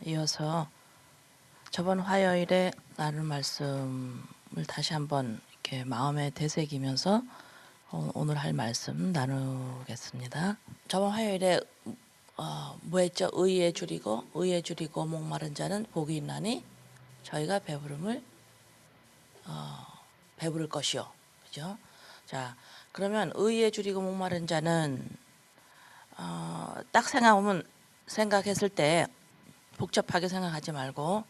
이어서 저번 화요일에 나눌 말씀을 다시 한번 이렇게 마음에 되새기면서 오늘 할 말씀 나누겠습니다. 저번 화요일에 뭐 했죠? 의에 줄이고 목마른 자는 복이 있나니 저희가 배부를 것이요. 그죠? 자, 그러면 의에 줄이고 목마른 자는 딱 생각했을 때 복잡하게 생각하지 말고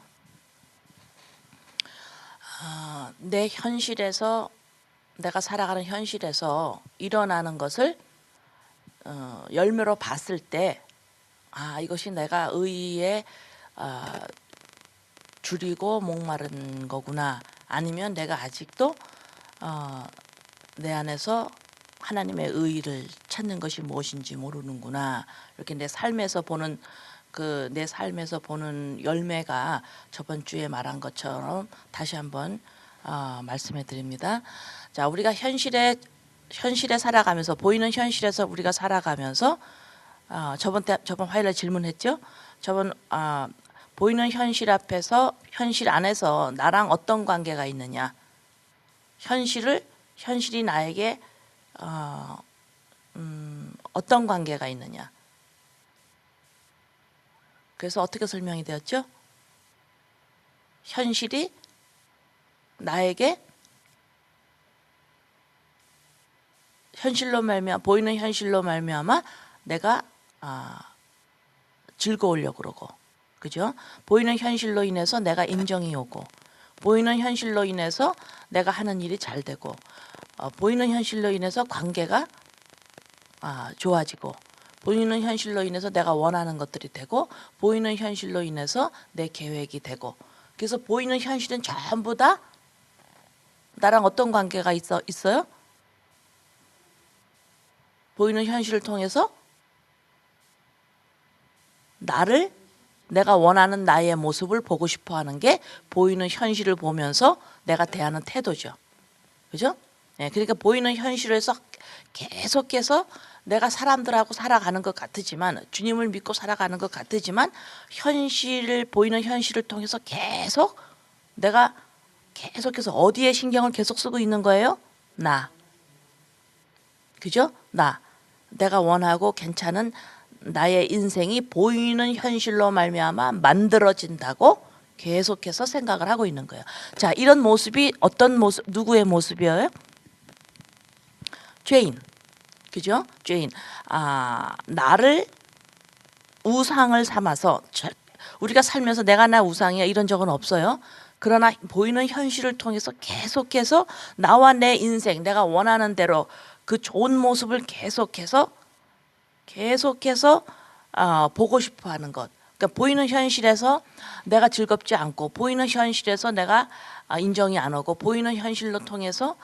내 현실에서 내가 살아가는 현실에서 일어나는 것을 열매로 봤을 때 이것이 내가 의에 줄이고 목마른 거구나, 아니면 내가 아직도 내 안에서 하나님의 의를 찾는 것이 무엇인지 모르는구나, 이렇게 내 삶에서 보는 열매가 저번 주에 말한 것처럼 다시 한번 말씀해 드립니다. 자, 우리가 현실에 살아가면서, 보이는 현실에서 우리가 살아가면서 저번 화요일에 질문했죠. 보이는 현실 안에서 나랑 어떤 관계가 있느냐, 현실이 나에게 어떤 관계가 있느냐. 그래서 어떻게 설명이 되었죠? 현실이 나에게 보이는 현실로 말미암아 내가 즐거우려고 그러고, 그죠? 보이는 현실로 인해서 내가 인정이 오고, 보이는 현실로 인해서 내가 하는 일이 잘 되고, 보이는 현실로 인해서 관계가 좋아지고, 보이는 현실로 인해서 내가 원하는 것들이 되고, 보이는 현실로 인해서 내 계획이 되고. 그래서 보이는 현실은 전부 다 나랑 어떤 관계가 있어요? 보이는 현실을 통해서 내가 원하는 나의 모습을 보고 싶어 하는 게 보이는 현실을 보면서 내가 대하는 태도죠. 그죠? 네, 그러니까 보이는 현실에서 계속해서 내가 사람들하고 살아가는 것 같으지만, 주님을 믿고 살아가는 것 같으지만, 보이는 현실을 통해서 내가 계속해서 어디에 신경을 계속 쓰고 있는 거예요? 그죠? 내가 원하고 괜찮은 나의 인생이 보이는 현실로 말미암아 만들어진다고 계속해서 생각을 하고 있는 거예요. 자, 이런 모습이 누구의 모습이에요? 죄인. 그죠? 죄인. 나를 우상을 삼아서, 우리가 살면서 내가 나 우상이야 이런 적은 없어요. 그러나 보이는 현실을 통해서 계속해서 나와 내 인생, 내가 원하는 대로 그 좋은 모습을 계속해서 보고 싶어 하는 것. 그러니까 보이는 현실에서 내가 즐겁지 않고, 보이는 현실에서 내가 인정이 안 오고, 보이는 현실로 통해서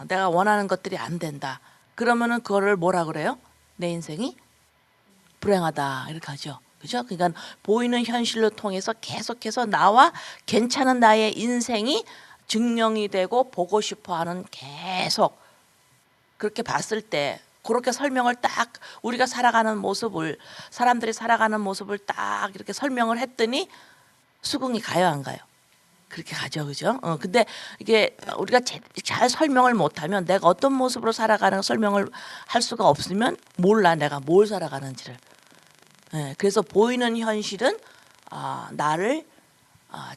내가 원하는 것들이 안 된다. 그러면은 그거를 뭐라 그래요? 내 인생이 불행하다 이렇게 하죠. 그죠? 그러니까 보이는 현실로 통해서 계속해서 나와 괜찮은 나의 인생이 증명이 되고 보고 싶어 하는, 계속 그렇게 봤을 때, 그렇게 설명을 딱 우리가 사람들이 살아가는 모습을 딱 이렇게 설명을 했더니 수긍이 가요, 안 가요? 그렇게 가죠, 그죠? 근데 이게 우리가 잘 설명을 못하면, 내가 어떤 모습으로 살아가는 설명을 할 수가 없으면 몰라, 내가 뭘 살아가는지를. 네, 그래서 보이는 현실은 나를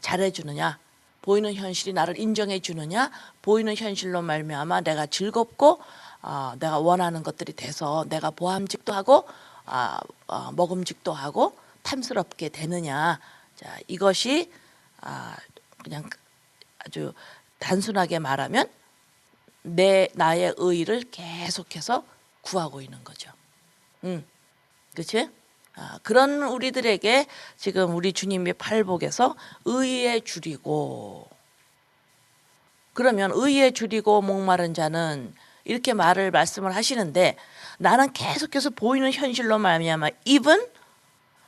잘해주느냐, 보이는 현실이 나를 인정해 주느냐, 보이는 현실로 말미암아 내가 즐겁고 내가 원하는 것들이 돼서 내가 보암직도 하고 먹음직도 하고 탐스럽게 되느냐. 자, 이것이 그냥 아주 단순하게 말하면 나의 의의를 계속해서 구하고 있는 거죠. 그렇지? 그런 우리들에게 지금 우리 주님이 팔복에서 의에 줄이고, 그러면 의에 줄이고 목마른 자는 이렇게 말씀을 하시는데, 나는 계속해서 보이는 현실로 말미암아 even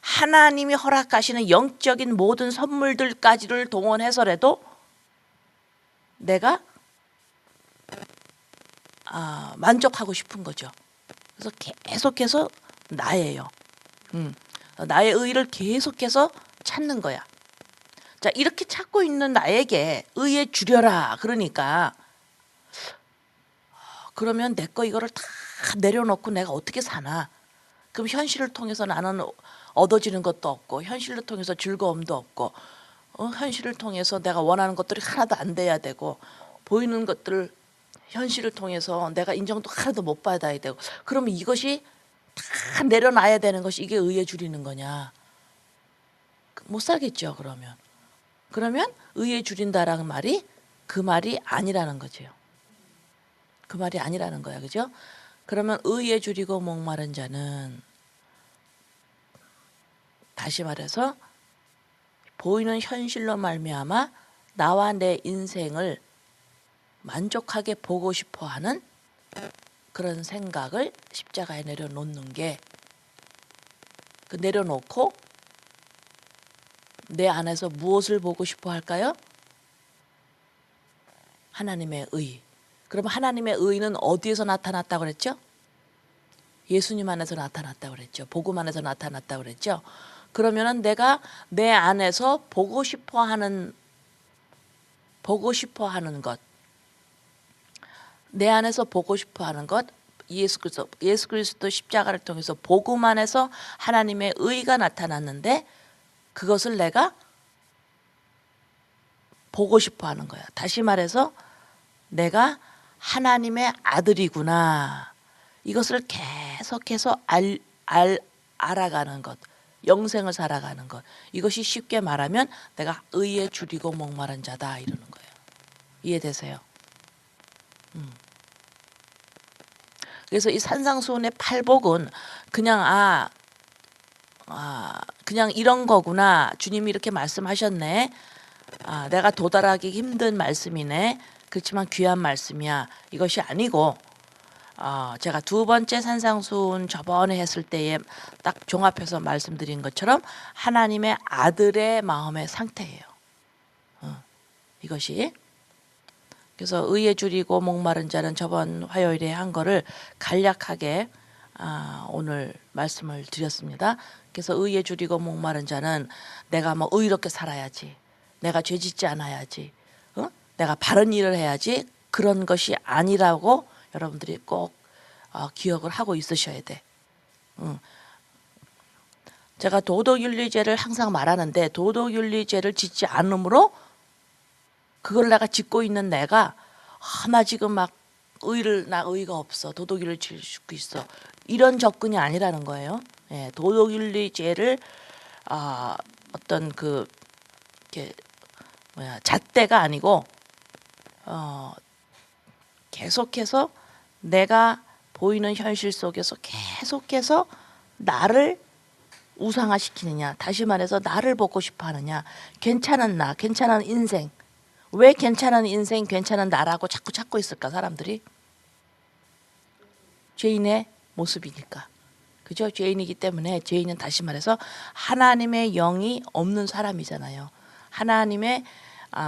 하나님이 허락하시는 영적인 모든 선물들까지를 동원해서라도 내가 만족하고 싶은 거죠. 그래서 계속해서 나의 의를 계속해서 찾는 거야. 자, 이렇게 찾고 있는 나에게 의에 주려라. 그러니까 그러면 내 거 이거를 다 내려놓고 내가 어떻게 사나? 그럼 현실을 통해서 나는 얻어지는 것도 없고 현실을 통해서 즐거움도 없고 현실을 통해서 내가 원하는 것들이 하나도 안 돼야 되고 보이는 것들 현실을 통해서 내가 인정도 하나도 못 받아야 되고 그러면 이것이 다 내려놔야 되는 것이 이게 의에 주리는 거냐? 못 살겠죠. 그러면 의에 주린다라는 말이 그 말이 아니라는 거죠. 그 말이 아니라는 거야. 그죠? 그러면 의에 주리고 목마른 자는 다시 말해서 보이는 현실로 말미암아 나와 내 인생을 만족하게 보고 싶어하는 그런 생각을 십자가에 내려놓는 게 그 내려놓고 내 안에서 무엇을 보고 싶어 할까요? 하나님의 의. 그럼 하나님의 의는 어디에서 나타났다고 그랬죠? 예수님 안에서 나타났다고 그랬죠. 복음 안에서 나타났다고 그랬죠. 그러면은 내가 내 안에서 보고 싶어 하는 것, 내 안에서 보고 싶어 하는 것, 예수 그리스도 십자가를 통해서 복음 안에서 하나님의 의가 나타났는데 그것을 내가 보고 싶어 하는 거야. 다시 말해서 내가 하나님의 아들이구나. 이것을 계속해서 알아가는 것, 영생을 살아가는 것. 이것이 쉽게 말하면 내가 의에 주리고 목마른 자다 이러는 거예요. 이해되세요? 그래서 이 산상수훈의 팔복은 그냥 그냥 이런 거구나. 주님이 이렇게 말씀하셨네. 내가 도달하기 힘든 말씀이네. 그렇지만 귀한 말씀이야. 이것이 아니고 제가 두 번째 산상수훈 저번에 했을 때에 딱 종합해서 말씀드린 것처럼 하나님의 아들의 마음의 상태예요. 이것이. 그래서 의에 주리고 목마른 자는 저번 화요일에 한 거를 간략하게 오늘 말씀을 드렸습니다. 그래서 의에 주리고 목마른 자는 내가 뭐 의롭게 살아야지, 내가 죄짓지 않아야지, 내가 바른 일을 해야지 그런 것이 아니라고 여러분들이 꼭 기억을 하고 있으셔야 돼. 제가 도덕윤리죄를 항상 말하는데 도덕윤리죄를 짓지 않으므로 그걸 내가 짓고 있는 내가 나 지금 막 나 의가 없어. 도덕윤리를 짓고 있어. 이런 접근이 아니라는 거예요. 예, 도덕윤리죄를 어떤 잣대가 아니고 계속해서 내가 보이는 현실 속에서 계속해서 나를 우상화시키느냐, 다시 말해서 나를 보고 싶어 하느냐, 괜찮은 나, 괜찮은 인생. 왜 괜찮은 인생, 괜찮은 나라고 자꾸 찾고 있을까 사람들이? 죄인의 모습이니까. 그죠? 죄인이기 때문에 죄인은 다시 말해서 하나님의 영이 없는 사람이잖아요. 하나님의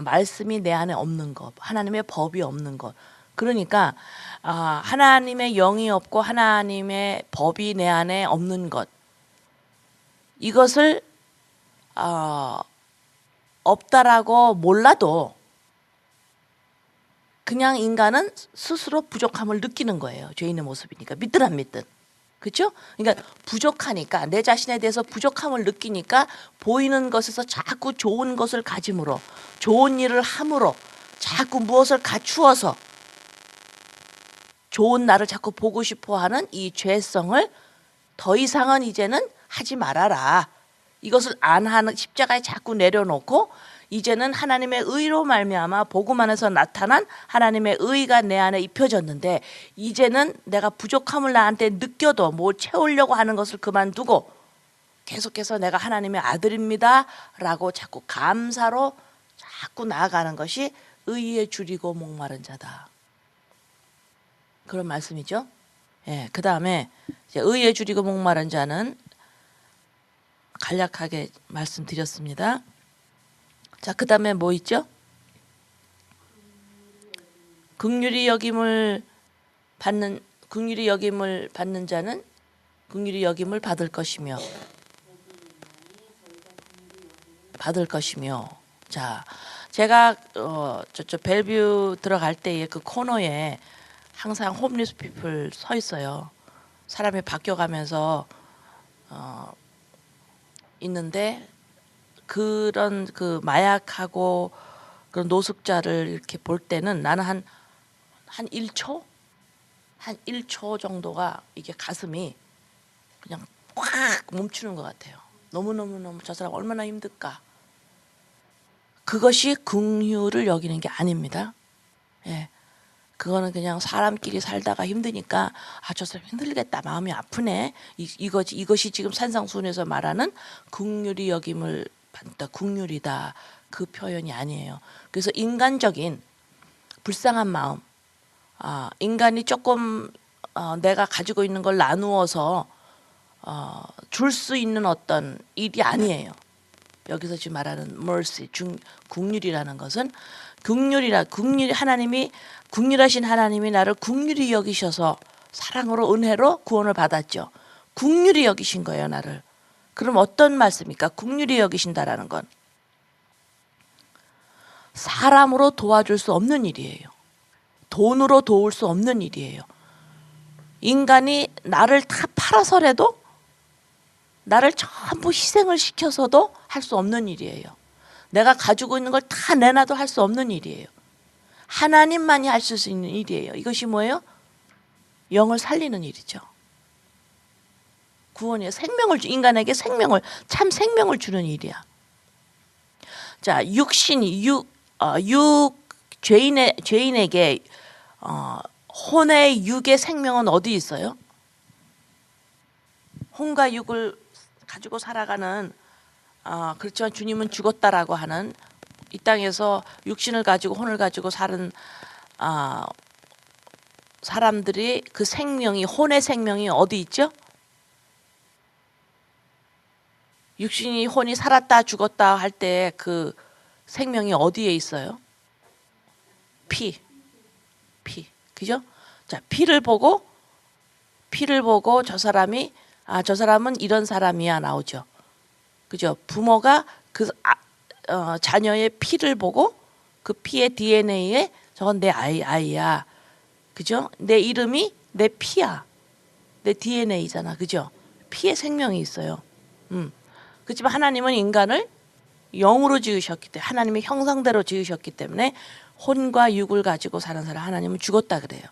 말씀이 내 안에 없는 것, 하나님의 법이 없는 것. 그러니까 하나님의 영이 없고 하나님의 법이 내 안에 없는 것, 이것을 없다라고 몰라도 그냥 인간은 스스로 부족함을 느끼는 거예요. 죄인의 모습이니까. 믿든 안 믿든. 그렇죠? 그러니까 부족하니까, 내 자신에 대해서 부족함을 느끼니까 보이는 것에서 자꾸 좋은 것을 가짐으로, 좋은 일을 함으로, 자꾸 무엇을 갖추어서 좋은 나를 자꾸 보고 싶어하는 이 죄성을 더 이상은 이제는 하지 말아라. 이것을 안 하는, 십자가에 자꾸 내려놓고 이제는 하나님의 의로 말미암아 복음 안에서 나타난 하나님의 의가 내 안에 입혀졌는데, 이제는 내가 부족함을 나한테 느껴도 뭐 채우려고 하는 것을 그만두고 계속해서 내가 하나님의 아들입니다 라고 자꾸 감사로 자꾸 나아가는 것이 의에 주리고 목마른 자다. 그런 말씀이죠. 예, 그 다음에 의에 주리고 목마른 자는 간략하게 말씀드렸습니다. 자, 그 다음에 뭐 있죠? 긍휼히 여김을 받는 자는 긍휼히 여김을 받을 것이며, 받을 것이며. 자, 제가 저쪽 벨뷰 들어갈 때에 그 코너에 항상 홈리스 피플 서 있어요. 사람이 바뀌어가면서 있는데 그런 그 마약하고 그런 노숙자를 이렇게 볼 때는 나는 한 1초? 한 1초 정도가 이게 가슴이 그냥 꽉 멈추는 것 같아요. 너무너무 저 사람 얼마나 힘들까. 그것이 긍휼을 여기는 게 아닙니다. 예. 그거는 그냥 사람끼리 살다가 힘드니까 저 사람 힘들겠다, 마음이 아프네, 이것이 지금 산상수훈에서 말하는 긍휼히 여김을 받다, 긍휼이다, 그 표현이 아니에요. 그래서 인간적인 불쌍한 마음, 인간이 조금 내가 가지고 있는 걸 나누어서 줄 수 있는 어떤 일이 아니에요. 여기서 지금 말하는 mercy, 긍휼이라는 것은 긍휼하신 하나님이 나를 긍휼히 여기셔서 사랑으로 은혜로 구원을 받았죠. 긍휼히 여기신 거예요, 나를. 그럼 어떤 말씀입니까? 긍휼히 여기신다라는 건 사람으로 도와줄 수 없는 일이에요. 돈으로 도울 수 없는 일이에요. 인간이 나를 다 팔아서라도, 나를 전부 희생을 시켜서도 할 수 없는 일이에요. 내가 가지고 있는 걸 다 내놔도 할 수 없는 일이에요. 하나님만이 하실 수 있는 일이에요. 이것이 뭐예요? 영을 살리는 일이죠. 구원이에요. 인간에게 참 생명을 주는 일이야. 자, 죄인에게 혼의 육의 생명은 어디 있어요? 혼과 육을 가지고 살아가는, 그렇지만 주님은 죽었다라고 하는, 이 땅에서 육신을 가지고 혼을 가지고 사는 사람들이 그 생명이, 혼의 생명이 어디 있죠? 육신이, 혼이 살았다 죽었다 할 때 그 생명이 어디에 있어요? 피. 그죠? 자, 피를 보고 저 사람은 이런 사람이야 나오죠. 그죠? 부모가 그 자녀의 피를 보고 그 피의 DNA에 저건 내 아이야. 그죠? 내 이름이 내 피야. 내 DNA잖아. 그죠? 피에 생명이 있어요. 그렇지만 하나님은 인간을 영으로 지으셨기 때문에, 하나님의 형상대로 지으셨기 때문에 혼과 육을 가지고 사는 사람 하나님은 죽었다 그래요.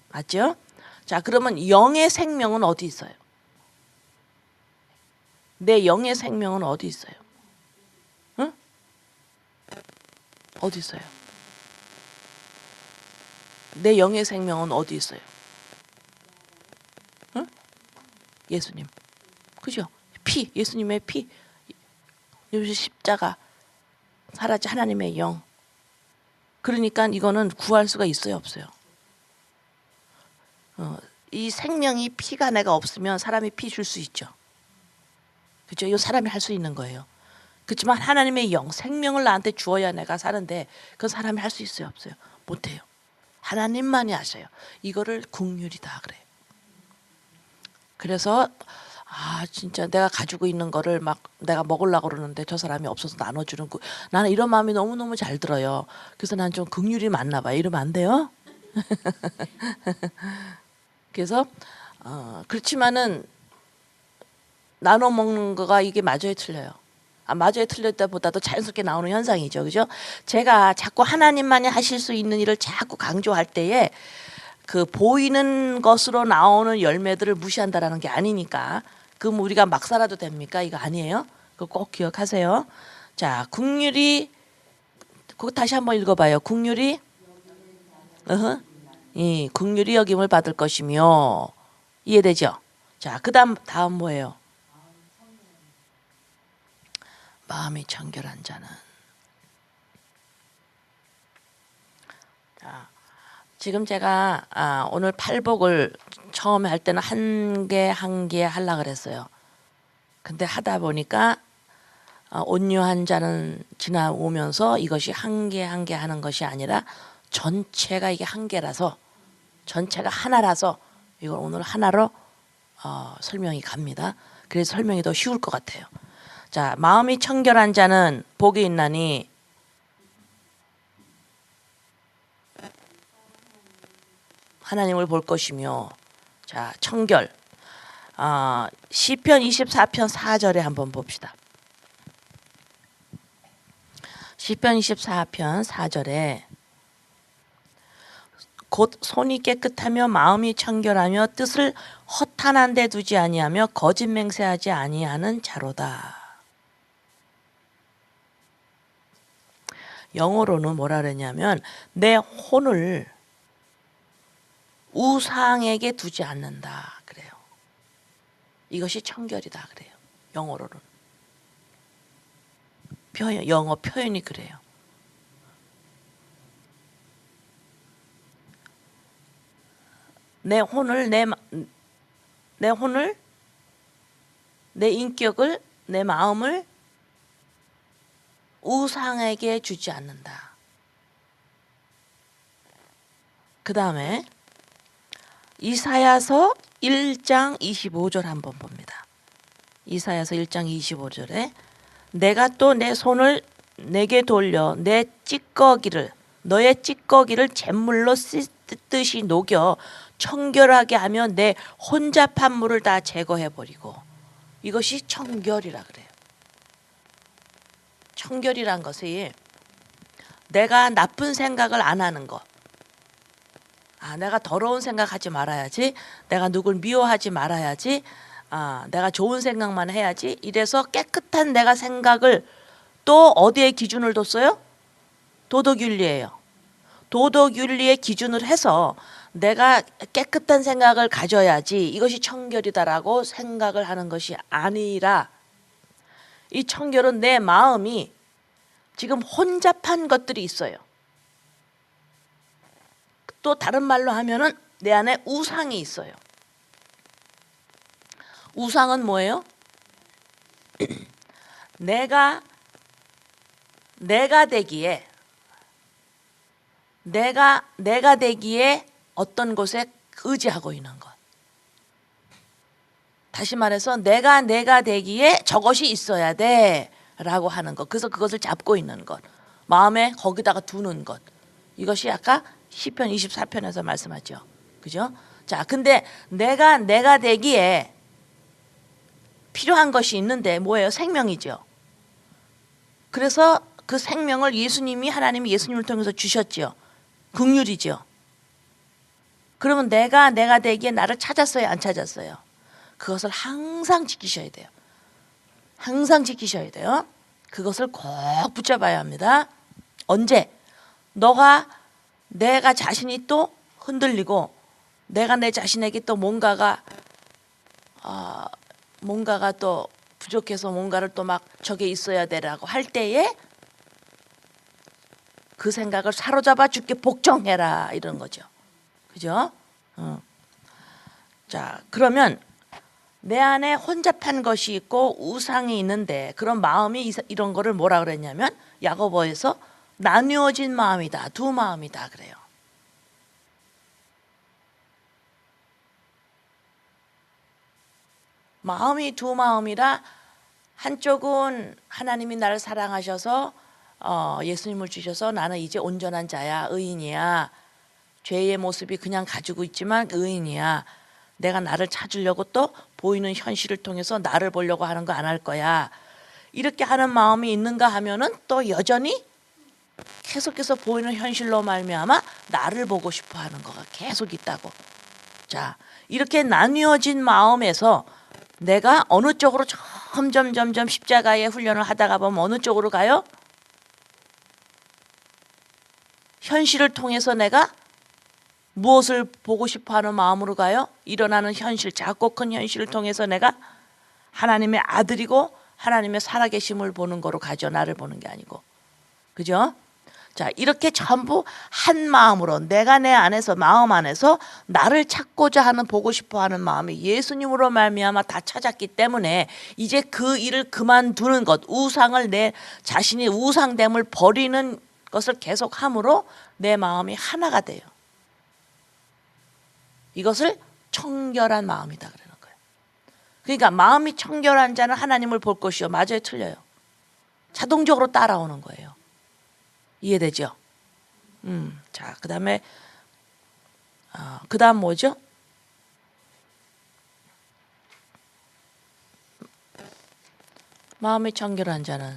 맞죠? 자, 그러면 영의 생명은 어디 있어요? 내 영의 생명은 어디 있어요? 응? 어디 있어요? 내 영의 생명은 어디 있어요? 응? 예수님. 그죠? 피, 예수님의 피. 십자가, 사라진 하나님의 영. 그러니까 이거는 구할 수가 있어요, 없어요? 이 생명이, 피가 내가 없으면 사람이 피 줄 수 있죠. 그죠? 이거 사람이 할 수 있는 거예요. 그렇지만 하나님의 영, 생명을 나한테 주어야 내가 사는데 그 사람이 할 수 있어요, 없어요? 못해요. 하나님만이 하셔요. 이거를 긍휼이다 그래요. 그래서 진짜 내가 가지고 있는 거를 막 내가 먹으려고 그러는데 저 사람이 없어서 나눠주는 거, 나는 이런 마음이 너무너무 잘 들어요. 그래서 난 좀 긍휼이 많나 봐요. 이러면 안 돼요? 그래서 그렇지만은 나눠 먹는 거가 이게 맞아요, 틀려요? 맞아요, 틀렸다보다도 자연스럽게 나오는 현상이죠. 그죠? 제가 자꾸 하나님만이 하실 수 있는 일을 자꾸 강조할 때에 그 보이는 것으로 나오는 열매들을 무시한다라는 게 아니니까. 그럼 우리가 막 살아도 됩니까? 이거 아니에요. 그거 꼭 기억하세요. 자, 긍휼이, 그거 다시 한번 읽어봐요. 긍휼이 긍휼히 여김을 받을 것이며. 이해되죠? 자, 다음 뭐예요? 마음이 청결한 자는. 자, 지금 제가 오늘 팔복을 처음에 할 때는 한 개 하려고 그랬어요. 근데 하다 보니까 온유한 자는 지나오면서 이것이 한 개 하는 것이 아니라 전체가 이게 한 개라서, 전체가 하나라서 이걸 오늘 하나로 설명이 갑니다. 그래서 설명이 더 쉬울 것 같아요. 자, 마음이 청결한 자는 복이 있나니 하나님을 볼 것이며. 자, 청결. 시편 24편 4절에 한번 봅시다. 시편 24편 4절에 곧 손이 깨끗하며 마음이 청결하며 뜻을 허탄한 데 두지 아니하며 거짓 맹세하지 아니하는 자로다. 영어로는 뭐라 그러냐면 내 혼을 우상에게 두지 않는다 그래요. 이것이 청결이다 그래요. 영어로는. 영어 표현이 그래요. 내 혼을 내 인격을 내 마음을 우상에게 주지 않는다. 그 다음에 이사야서 1장 25절 한번 봅니다. 이사야서 1장 25절에 내가 또 내 손을 내게 돌려 너의 찌꺼기를 잿물로 씻듯이 녹여 청결하게 하며 내 혼잡한 물을 다 제거해버리고. 이것이 청결이라 그래요. 청결이란 것이 내가 나쁜 생각을 안 하는 것. 내가 더러운 생각하지 말아야지. 내가 누굴 미워하지 말아야지. 내가 좋은 생각만 해야지. 이래서 깨끗한 내가 생각을 또 어디에 기준을 뒀어요? 도덕윤리예요. 도덕윤리의 기준을 해서 내가 깨끗한 생각을 가져야지 이것이 청결이다라고 생각을 하는 것이 아니라, 이 청결은 내 마음이 지금 혼잡한 것들이 있어요. 또 다른 말로 하면은 내 안에 우상이 있어요. 우상은 뭐예요? 내가 되기에 어떤 것에 의지하고 있는 것. 다시 말해서 내가 되기에 저것이 있어야 돼 라고 하는 것. 그래서 그것을 잡고 있는 것. 마음에 거기다가 두는 것. 이것이 아까 시편 24편에서 말씀하죠. 그죠? 자, 근데 내가 되기에 필요한 것이 있는데 뭐예요? 생명이죠. 그래서 그 생명을 하나님이 예수님을 통해서 주셨죠. 긍휼이죠. 그러면 내가 되기에 나를 찾았어요? 안 찾았어요? 그것을 항상 지키셔야 돼요. 항상 지키셔야 돼요. 그것을 꼭 붙잡아야 합니다. 언제? 내가 자신이 또 흔들리고 내가 내 자신에게 또 뭔가가 또 부족해서 뭔가를 또 막 저게 있어야 되라고 할 때에 그 생각을 사로잡아 죽게 복종해라 이런 거죠. 그죠? 자, 그러면 내 안에 혼잡한 것이 있고 우상이 있는데 그런 마음이 이런 거를 뭐라 그랬냐면 야고보에서 나누어진 마음이다. 두 마음이다 그래요. 마음이 두 마음이라 한쪽은 하나님이 나를 사랑하셔서 예수님을 주셔서 나는 이제 온전한 자야, 의인이야. 죄의 모습이 그냥 가지고 있지만 의인이야. 내가 나를 찾으려고 또 보이는 현실을 통해서 나를 보려고 하는 거 안 할 거야. 이렇게 하는 마음이 있는가 하면은 또 여전히 계속해서 보이는 현실로 말미암아 나를 보고 싶어 하는 거가 계속 있다고. 자, 이렇게 나뉘어진 마음에서 내가 어느 쪽으로 점점 십자가의 훈련을 하다가 보면 어느 쪽으로 가요? 현실을 통해서 내가 무엇을 보고 싶어하는 마음으로 가요? 일어나는 현실, 작고 큰 현실을 통해서 내가 하나님의 아들이고 하나님의 살아계심을 보는 거로 가죠. 나를 보는 게 아니고. 그죠? 자, 이렇게 전부 한 마음으로 내가 내 안에서 마음 안에서 나를 찾고자 하는 보고 싶어하는 마음이 예수님으로 말미암아 다 찾았기 때문에 이제 그 일을 그만두는 것, 우상을 내 자신이 우상됨을 버리는 것을 계속함으로 내 마음이 하나가 돼요. 이것을 청결한 마음이다 그러는 거예요. 그러니까 마음이 청결한 자는 하나님을 볼 것이요. 맞아요, 틀려요? 자동적으로 따라오는 거예요. 이해되죠? 자, 그다음에 그다음 뭐죠? 마음이 청결한 자는,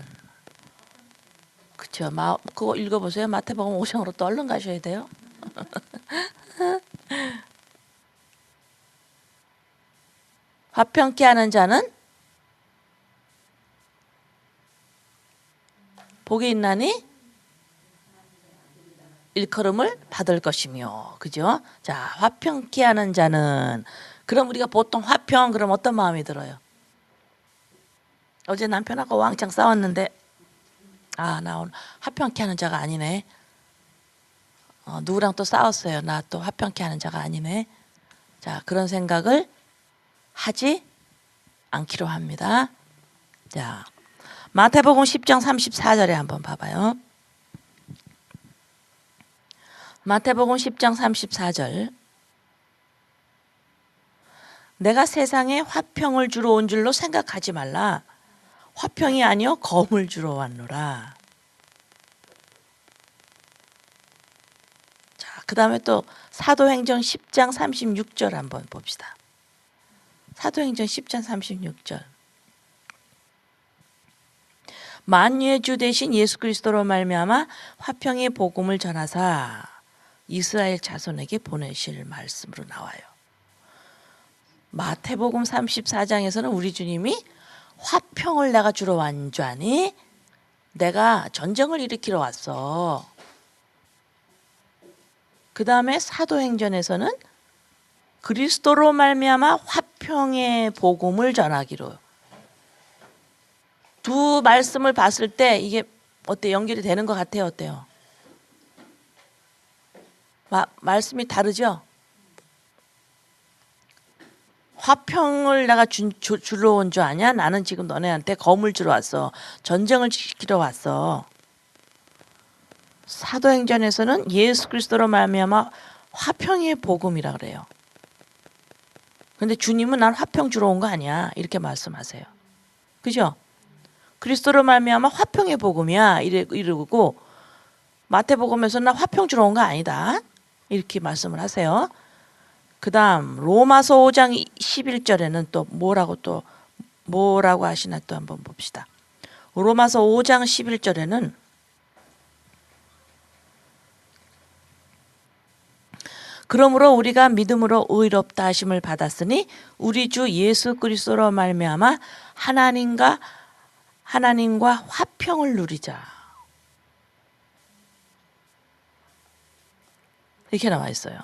그쵸? 그거 읽어보세요. 마태복음 5장으로 또 얼른 가셔야 돼요. 화평케 하는 자는 복이 있나니 일컬음을 받을 것이며, 그죠? 자, 화평케 하는 자는, 그럼 우리가 보통 화평 그럼 어떤 마음이 들어요? 어제 남편하고 왕창 싸웠는데 나 오늘 화평케 하는 자가 아니네. 누구랑 또 싸웠어요. 나 또 화평케 하는 자가 아니네. 자, 그런 생각을 하지 않기로 합니다. 자, 마태복음 10장 34절에 한번 봐봐요. 마태복음 10장 34절. 내가 세상에 화평을 주러 온 줄로 생각하지 말라. 화평이 아니요 검을 주러 왔노라. 자, 그 다음에 또 사도행전 10장 36절 한번 봅시다. 사도행전 10장 36절. 만유의 주 되신 예수 그리스도로 말미암아 화평의 복음을 전하사 이스라엘 자손에게 보내실 말씀으로 나와요. 마태복음 34장에서는 우리 주님이 화평을 내가 주러 왔는 줄 아니? 내가 전쟁을 일으키러 왔어. 그 다음에 사도행전에서는 그리스도로 말미암아 화평의 복음을 전하기로. 두 말씀을 봤을 때 이게 어때? 연결이 되는 것 같아요? 어때요? 말씀이 다르죠? 화평을 내가 주러 온 줄 아냐? 나는 지금 너네한테 검을 주러 왔어. 전쟁을 시키러 왔어. 사도행전에서는 예수 그리스도로 말미암아 화평의 복음이라 그래요. 근데 주님은 난 화평 주러 온 거 아니야. 이렇게 말씀하세요. 그죠? 그리스도로 말미암아 화평의 복음이야. 이러고 마태복음에서는 나 화평 주러 온 거 아니다. 이렇게 말씀을 하세요. 그 다음 로마서 5장 11절에는 또 뭐라고 하시나 또 한번 봅시다. 로마서 5장 11절에는 그러므로 우리가 믿음으로 의롭다 하심을 받았으니 우리 주 예수 그리스도로 말미암아 하나님과 화평을 누리자. 이렇게 나와 있어요.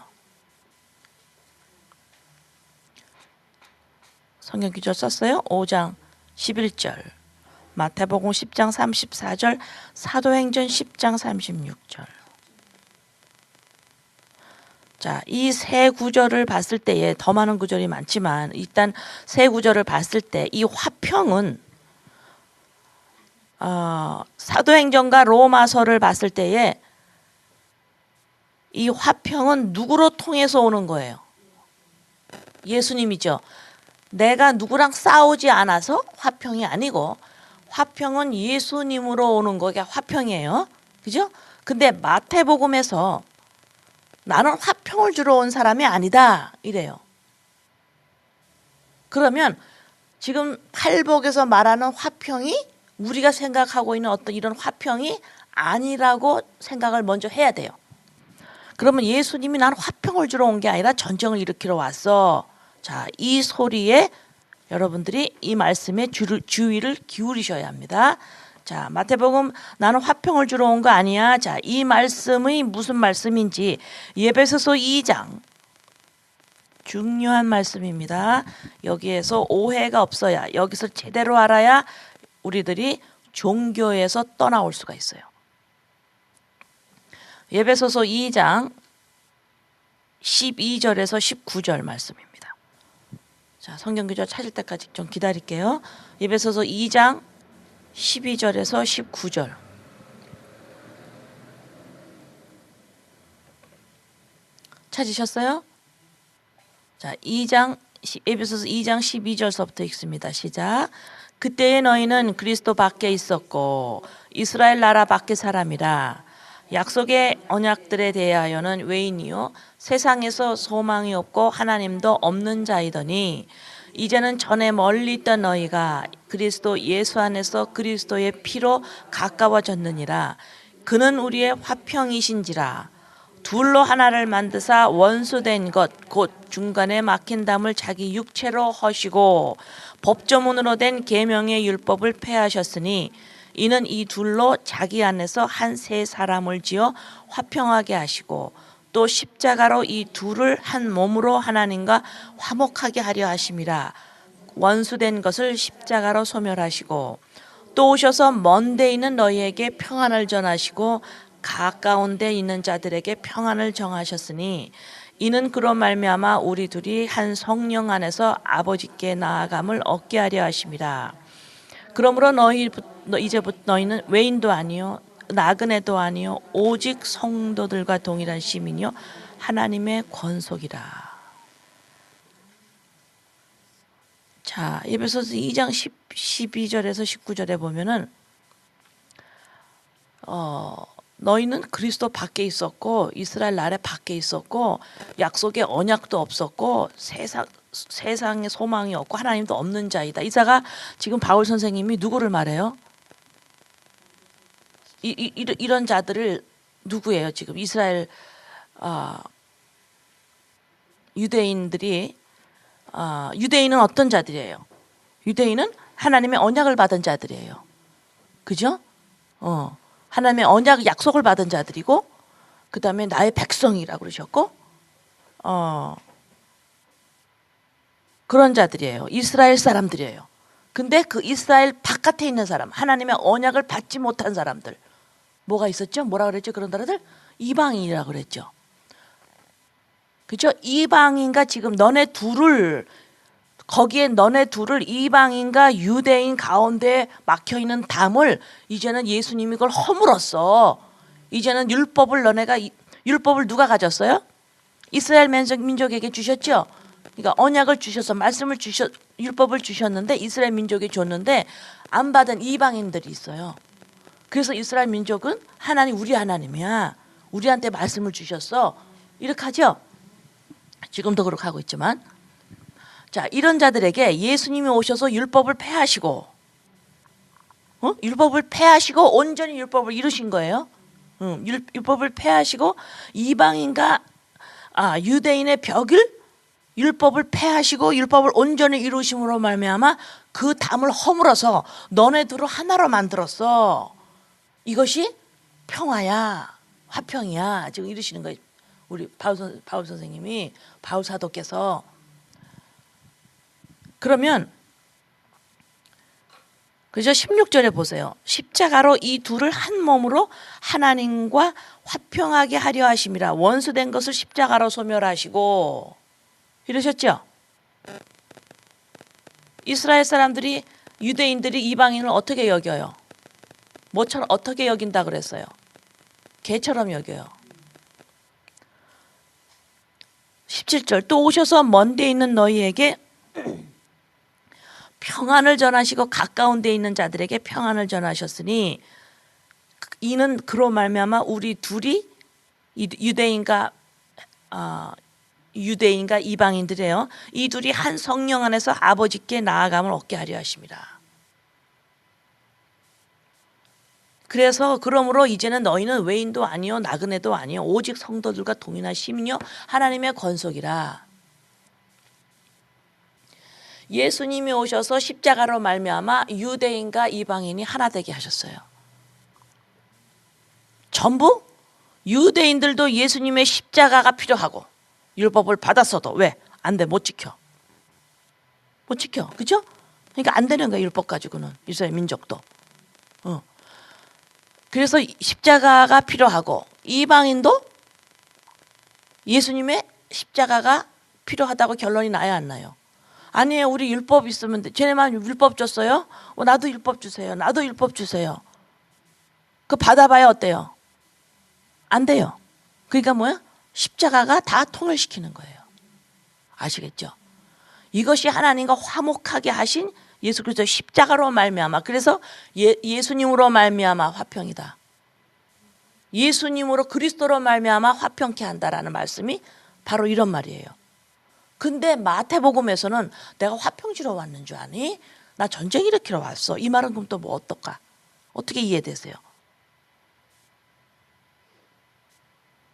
성경 기조 썼어요? 5장 11절, 마태복음 10장 34절, 사도행전 10장 36절. 자, 이 세 구절을 봤을 때에 더 많은 구절이 많지만 일단 세 구절을 봤을 때 이 화평은 사도행전과 로마서를 봤을 때에 이 화평은 누구로 통해서 오는 거예요? 예수님이죠. 내가 누구랑 싸우지 않아서 화평이 아니고 화평은 예수님으로 오는 거가 화평이에요. 그죠? 근데 마태복음에서 나는 화평을 주러 온 사람이 아니다 이래요. 그러면 지금 팔복에서 말하는 화평이 우리가 생각하고 있는 어떤 이런 화평이 아니라고 생각을 먼저 해야 돼요. 그러면 예수님이 나는 화평을 주러 온 게 아니라 전쟁을 일으키러 왔어. 자, 이 소리에 여러분들이 이 말씀에 주의를 기울이셔야 합니다. 자, 마태복음 나는 화평을 주러 온 거 아니야. 자, 이 말씀이 무슨 말씀인지 에베소서 2장 중요한 말씀입니다. 여기에서 오해가 없어야, 여기서 제대로 알아야 우리들이 종교에서 떠나올 수가 있어요. 에베소서 2장 12절에서 19절 말씀입니다. 자, 성경 교재 찾을 때까지 좀 기다릴게요. 에베소서 2장 12절에서 19절. 찾으셨어요? 자, 2장 에베소서 2장 12절서부터 읽습니다. 시작. 그때의 너희는 그리스도 밖에 있었고 이스라엘 나라 밖의 사람이라. 약속의 언약들에 대하여는 외인이요 세상에서 소망이 없고 하나님도 없는 자이더니 이제는 전에 멀리 있던 너희가 그리스도 예수 안에서 그리스도의 피로 가까워졌느니라. 그는 우리의 화평이신지라. 둘로 하나를 만드사 원수된 것 곧 중간에 막힌 담을 자기 육체로 허시고 법조문으로 된 계명의 율법을 폐하셨으니 이는 이 둘로 자기 안에서 한 세 사람을 지어 화평하게 하시고 또 십자가로 이 둘을 한 몸으로 하나님과 화목하게 하려 하심이라. 원수된 것을 십자가로 소멸하시고 또 오셔서 먼 데 있는 너희에게 평안을 전하시고 가까운 데 있는 자들에게 평안을 정하셨으니 이는 그로 말미암아 우리 둘이 한 성령 안에서 아버지께 나아감을 얻게 하려 하심이라. 그러므로 이제부터 너희는 외인도 아니요 나그네도 아니요 오직 성도들과 동일한 시민이요 하나님의 권속이라. 자, 에베소서 2장 12절에서 19절에 보면은 너희는 그리스도 밖에 있었고 이스라엘 나라 밖에 있었고 약속의 언약도 없었고 세상에 소망이 없고 하나님도 없는 자이다. 이사가 지금 바울 선생님이 누구를 말해요? 이런 자들을 누구예요? 지금 이스라엘 유대인들이 유대인은 어떤 자들이에요? 유대인은 하나님의 언약을 받은 자들이에요. 그죠? 하나님의 언약 약속을 받은 자들이고 그 다음에 나의 백성이라고 그러셨고 그런 자들이에요. 이스라엘 사람들이에요. 근데 그 이스라엘 바깥에 있는 사람, 하나님의 언약을 받지 못한 사람들 뭐가 있었죠? 뭐라 그랬죠? 그런 나라들? 이방인이라고 그랬죠. 그죠? 이방인과 지금 너네 둘을 거기에 너네 둘을 이방인과 유대인 가운데 막혀있는 담을 이제는 예수님이 그걸 허물었어. 이제는 율법을 누가 가졌어요? 이스라엘 민족에게 주셨죠. 그러니까 언약을 주셔서 율법을 주셨는데 이스라엘 민족에 줬는데 안 받은 이방인들이 있어요. 그래서 이스라엘 민족은 우리 하나님이야. 우리한테 말씀을 주셨어. 이렇게 하죠. 지금도 그렇게 하고 있지만 자, 이런 자들에게 예수님이 오셔서 율법을 폐하시고 율법을 폐하시고 온전히 율법을 이루신 거예요. 율법을 폐하시고 이방인과 유대인의 벽을 율법을 폐하시고 율법을 온전히 이루심으로 말미암아 그 담을 허물어서 너네 둘을 하나로 만들었어. 이것이 평화야, 화평이야. 지금 이루시는 거예요. 우리 바울 선생님이 바울 사도께서. 그러면 그죠? 16절에 보세요. 십자가로 이 둘을 한 몸으로 하나님과 화평하게 하려 하심이라. 원수된 것을 십자가로 소멸하시고 이러셨죠? 이스라엘 사람들이 유대인들이 이방인을 어떻게 여겨요? 뭐처럼 어떻게 여긴다 그랬어요? 개처럼 여겨요. 17절 또 오셔서 먼 데 있는 너희에게 평안을 전하시고 가까운 데 있는 자들에게 평안을 전하셨으니 이는 그로 말미암아 우리 둘이 유대인과 이방인들이에요. 이 둘이 한 성령 안에서 아버지께 나아감을 얻게 하려 하심이라. 그래서 그러므로 이제는 너희는 외인도 아니요 나그네도 아니요 오직 성도들과 동일한 시민이요 하나님의 권속이라. 예수님이 오셔서 십자가로 말미암아 유대인과 이방인이 하나 되게 하셨어요. 전부 유대인들도 예수님의 십자가가 필요하고 율법을 받았어도 왜? 안 돼, 못 지켜. 못 지켜. 그죠? 그러니까 안 되는 거야, 율법 가지고는. 이스라엘 민족도. 그래서 십자가가 필요하고 이방인도 예수님의 십자가가 필요하다고 결론이 나야 안 나요? 아니에요. 우리 율법 있으면 돼. 쟤네만 율법 줬어요? 나도 율법 주세요. 나도 율법 주세요. 그 받아봐야 어때요? 안 돼요. 그러니까 뭐야? 십자가가 다 통일시키는 거예요. 아시겠죠? 이것이 하나님과 화목하게 하신 예수 그리스도 십자가로 말미암아. 그래서 예수님으로 말미암아 화평이다. 예수님으로 그리스도로 말미암아 화평케 한다라는 말씀이 바로 이런 말이에요. 근데 마태복음에서는 내가 화평 주러 왔는 줄 아니? 나 전쟁 일으키러 왔어. 이 말은 그럼 또 뭐 어떨까? 어떻게 이해되세요?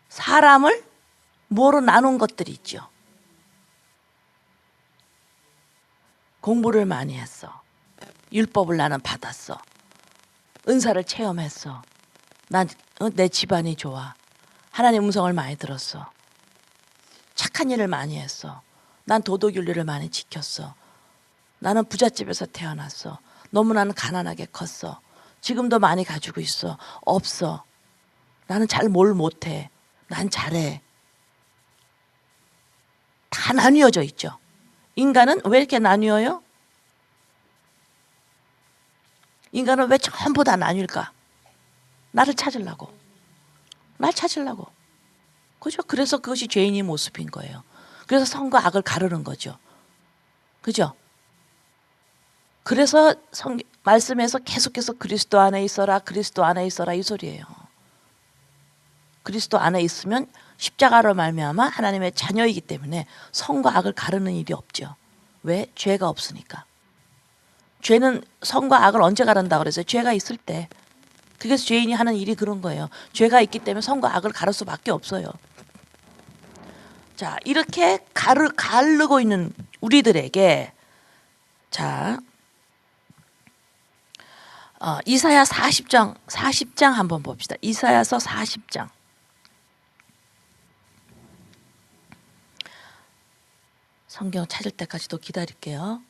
사람을 뭐로 나눈 것들이 있죠. 공부를 많이 했어. 율법을 나는 받았어. 은사를 체험했어. 난 내 집안이 좋아. 하나님의 음성을 많이 들었어. 착한 일을 많이 했어. 난 도덕윤리를 많이 지켰어. 나는 부잣집에서 태어났어. 너무 나는 가난하게 컸어. 지금도 많이 가지고 있어. 없어. 나는 잘 뭘 못해. 난 잘해. 다 나뉘어져 있죠. 인간은 왜 이렇게 나뉘어요? 인간은 왜 전부 다 나뉠까? 나를 찾으려고. 날 찾으려고. 그죠? 그래서 그것이 죄인의 모습인 거예요. 그래서 선과 악을 가르는 거죠. 그죠? 그래서 말씀에서 계속해서 그리스도 안에 있어라, 그리스도 안에 있어라 이 소리예요. 그리스도 안에 있으면 십자가로 말미암아 하나님의 자녀이기 때문에 선과 악을 가르는 일이 없죠. 왜? 죄가 없으니까. 죄는 선과 악을 언제 가른다고 그랬어요? 죄가 있을 때. 그래서 죄인이 하는 일이 그런 거예요. 죄가 있기 때문에 선과 악을 가를 수밖에 없어요. 자, 이렇게 가르고 있는 우리들에게 자, 이사야 40장 한번 봅시다. 이사야서 40장. 성경 찾을 때까지도 기다릴게요.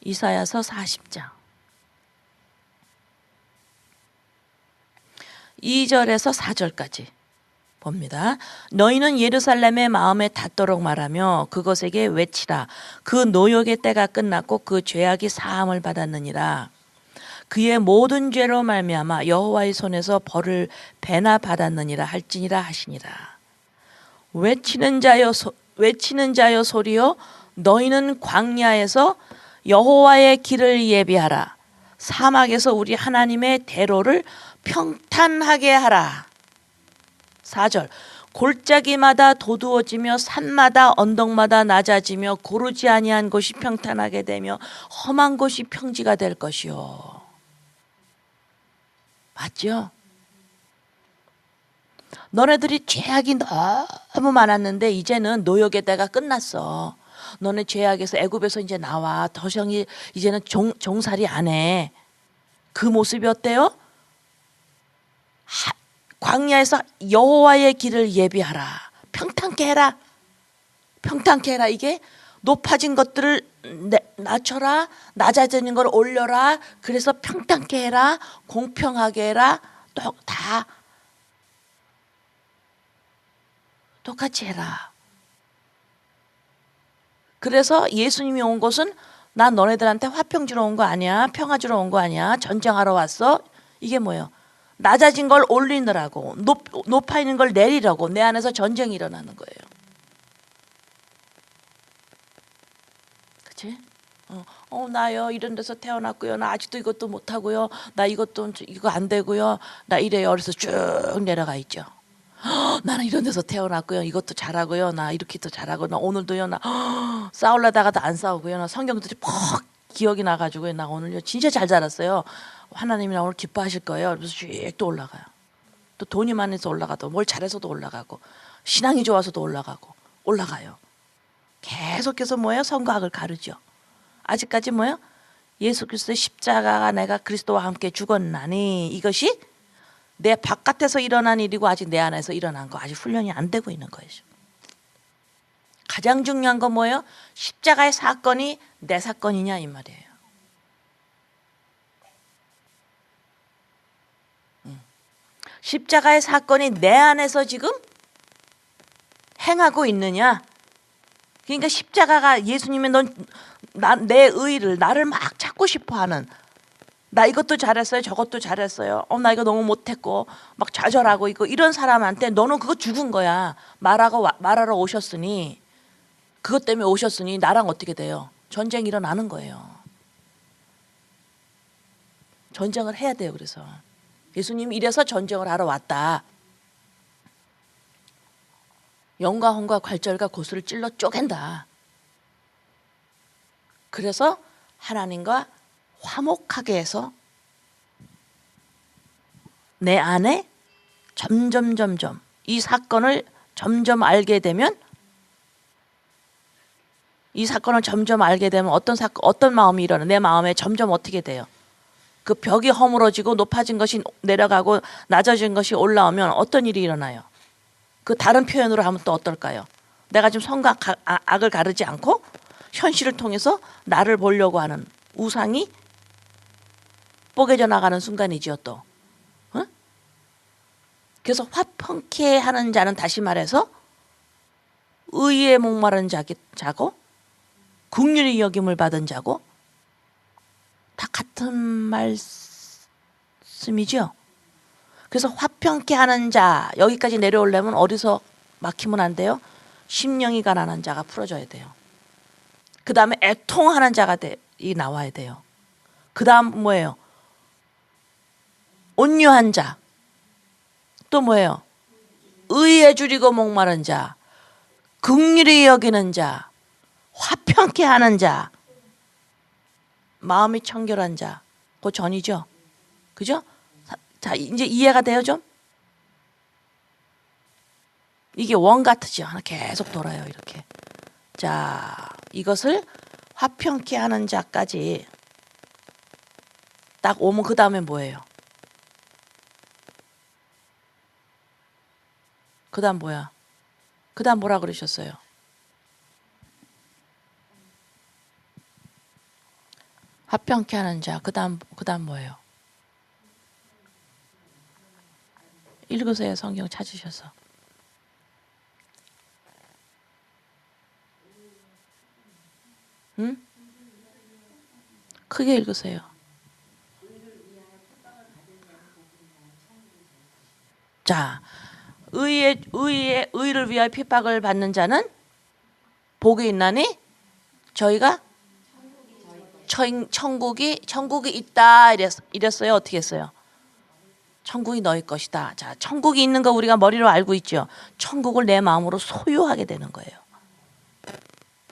이사야서 40장 2절에서 4절까지 봅니다. 너희는 예루살렘의 마음에 닿도록 말하며 그것에게 외치라. 그 노역의 때가 끝났고 그 죄악이 사함을 받았느니라. 그의 모든 죄로 말미암아 여호와의 손에서 벌을 배나 받았느니라 할지니라 하시니라. 외치는 자여 소리여 너희는 광야에서 여호와의 길을 예비하라. 사막에서 우리 하나님의 대로를 평탄하게 하라. 4절 골짜기마다 도두어지며 산마다 언덕마다 낮아지며 고르지 아니한 곳이 평탄하게 되며 험한 곳이 평지가 될 것이요. 맞죠? 너네들이 죄악이 너무 많았는데 이제는 노역의 때가 끝났어. 너네 죄악에서 애굽에서 이제 나와. 더 이상 이제는 종살이 안 해. 그 모습이 어때요? 광야에서 여호와의 길을 예비하라. 평탄케 해라. 평탄케 해라. 이게 높아진 것들을 낮춰라. 낮아지는 걸 올려라. 그래서 평탄케 해라. 공평하게 해라. 또 다 똑같이 해라. 그래서 예수님이 온 것은 난 너네들한테 화평 주러 온 거 아니야. 평화 주러 온 거 아니야. 전쟁하러 왔어. 이게 뭐예요? 낮아진 걸 올리느라고, 높아 있는 걸 내리려고 내 안에서 전쟁이 일어나는 거예요. 그치? 나요 이런 데서 태어났고요. 나 아직도 이것도 못하고요. 나 이거 안 되고요. 나 이래요. 그래서 쭉 내려가 있죠. 나는 이런 데서 태어났고요. 이것도 잘하고요. 나 이렇게도 잘하고 나 오늘도요. 나 싸우려다가도 안 싸우고요. 나 성경들이 퍽 기억이 나가지고요. 나 오늘요 진짜 잘 자랐어요. 하나님이 나 오늘 기뻐하실 거예요. 그래서 쭉 또 올라가요. 또 돈이 많아서 올라가도 뭘 잘해서도 올라가고 신앙이 좋아서도 올라가요. 계속해서 뭐예요? 선과 악을 가르죠. 아직까지 뭐예요? 예수 그리스도의 십자가가 내가 그리스도와 함께 죽었나니 이것이 내 바깥에서 일어난 일이고 아직 내 안에서 일어난 거 아직 훈련이 안 되고 있는 거예요. 가장 중요한 건 뭐예요? 십자가의 사건이 내 사건이냐 이 말이에요. 십자가의 사건이 내 안에서 지금 행하고 있느냐. 그러니까 십자가가 예수님의 내 의를 나를 막 찾고 싶어하는 나 이것도 잘했어요 저것도 잘했어요 나 이거 너무 못했고 막 좌절하고 있고 이런 사람한테 너는 그거 죽은 거야. 말하러 오셨으니 그것 때문에 오셨으니 나랑 어떻게 돼요? 전쟁이 일어나는 거예요. 전쟁을 해야 돼요. 그래서 예수님 이래서 전쟁을 하러 왔다. 영과 혼과 관절과 고수를 찔러 쪼갠다. 그래서 하나님과 화목하게 해서 내 안에 점점 이 사건을 점점 알게 되면 어떤 마음이 일어나? 내 마음에 점점 어떻게 돼요? 그 벽이 허물어지고 높아진 것이 내려가고 낮아진 것이 올라오면 어떤 일이 일어나요? 그 다른 표현으로 하면 또 어떨까요? 내가 지금 선과 악을 가르지 않고 현실을 통해서 나를 보려고 하는 우상이 뽀개져 나가는 순간이지요 또. 어? 그래서 화평케 하는 자는 다시 말해서 의에 목마른 자고 긍휼히 여김을 받은 자고 다 같은 말씀이죠. 그래서 화평케 하는 자 여기까지 내려오려면 어디서 막히면 안 돼요? 심령이 가난한 자가 풀어져야 돼요. 그 다음에 애통하는 자가 나와야 돼요. 그 다음 뭐예요? 온유한 자. 또 뭐예요? 의에 줄이고 목마른 자. 긍휼히 여기는 자. 화평케 하는 자. 마음이 청결한 자. 그 전이죠. 그죠? 자, 이제 이해가 돼요, 좀? 이게 원 같으죠. 하나 계속 돌아요, 이렇게. 자, 이것을 화평케 하는 자까지 딱 오면 그 다음에 뭐예요? 그 다음 뭐야? 그 다음 뭐라 그러셨어요? 화평케 하는 자. 그 다음 뭐예요? 읽으세요. 성경 찾으셔서. 응? 크게 읽으세요. 자, 의를 위하여 핍박을 받는 자는 복이 있나니 저희가 천국이 있다 이랬어요. 어떻게 했어요? 천국이 너희 것이다. 자, 천국이 있는 거 우리가 머리로 알고 있죠. 천국을 내 마음으로 소유하게 되는 거예요.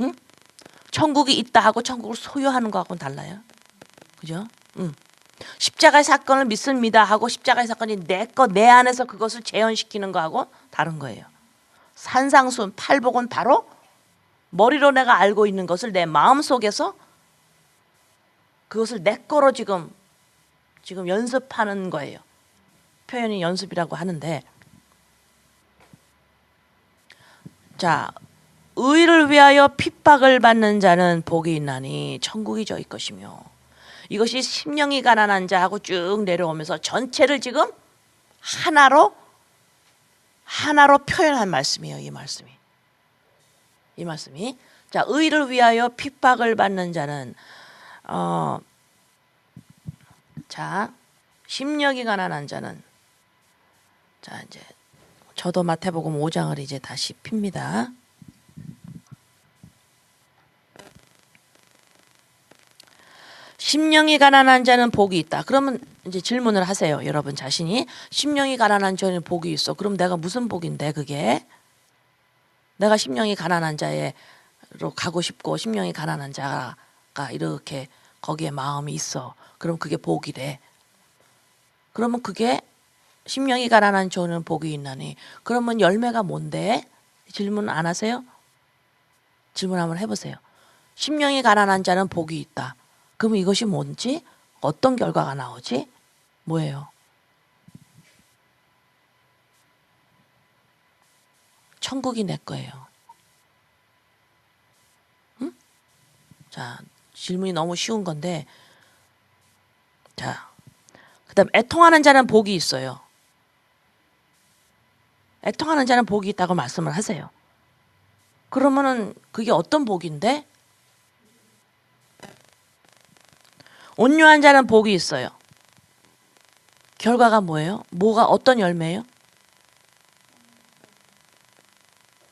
응? 천국이 있다 하고 천국을 소유하는 거하고는 달라요. 그죠? 응. 십자가의 사건을 믿습니다 하고 십자가의 사건이 내 안에서 그것을 재현시키는 거하고 다른 거예요. 산상순 팔복은 바로 머리로 내가 알고 있는 것을 내 마음 속에서 그것을 내 거로 지금 연습하는 거예요. 표현이 연습이라고 하는데, 자, 의를 위하여 핍박을 받는 자는 복이 있나니 천국이 저희 것이며, 이것이 심령이 가난한 자하고 쭉 내려오면서 전체를 지금 하나로 표현한 말씀이에요. 이 말씀이. 자, 의를 위하여 핍박을 받는 자는 자, 심령이 가난한 자는, 자, 이제 저도 마태복음 5장을 이제 다시 핍니다. 심령이 가난한 자는 복이 있다. 그러면 이제 질문을 하세요. 여러분 자신이 심령이 가난한 자는 복이 있어. 그럼 내가 무슨 복인데 그게? 내가 심령이 가난한 자로 가고 싶고 심령이 가난한 자가 이렇게 거기에 마음이 있어. 그럼 그게 복이래. 그러면 그게 심령이 가난한 자는 복이 있나니. 그러면 열매가 뭔데? 질문 안 하세요? 질문 한번 해보세요. 심령이 가난한 자는 복이 있다. 그럼 이것이 뭔지? 어떤 결과가 나오지? 뭐예요? 천국이 내 거예요. 응? 자, 질문이 너무 쉬운 건데, 자, 그다음 애통하는 자는 복이 있어요. 애통하는 자는 복이 있다고 말씀을 하세요. 그러면은 그게 어떤 복인데? 온유한 자는 복이 있어요. 결과가 뭐예요? 어떤 열매예요?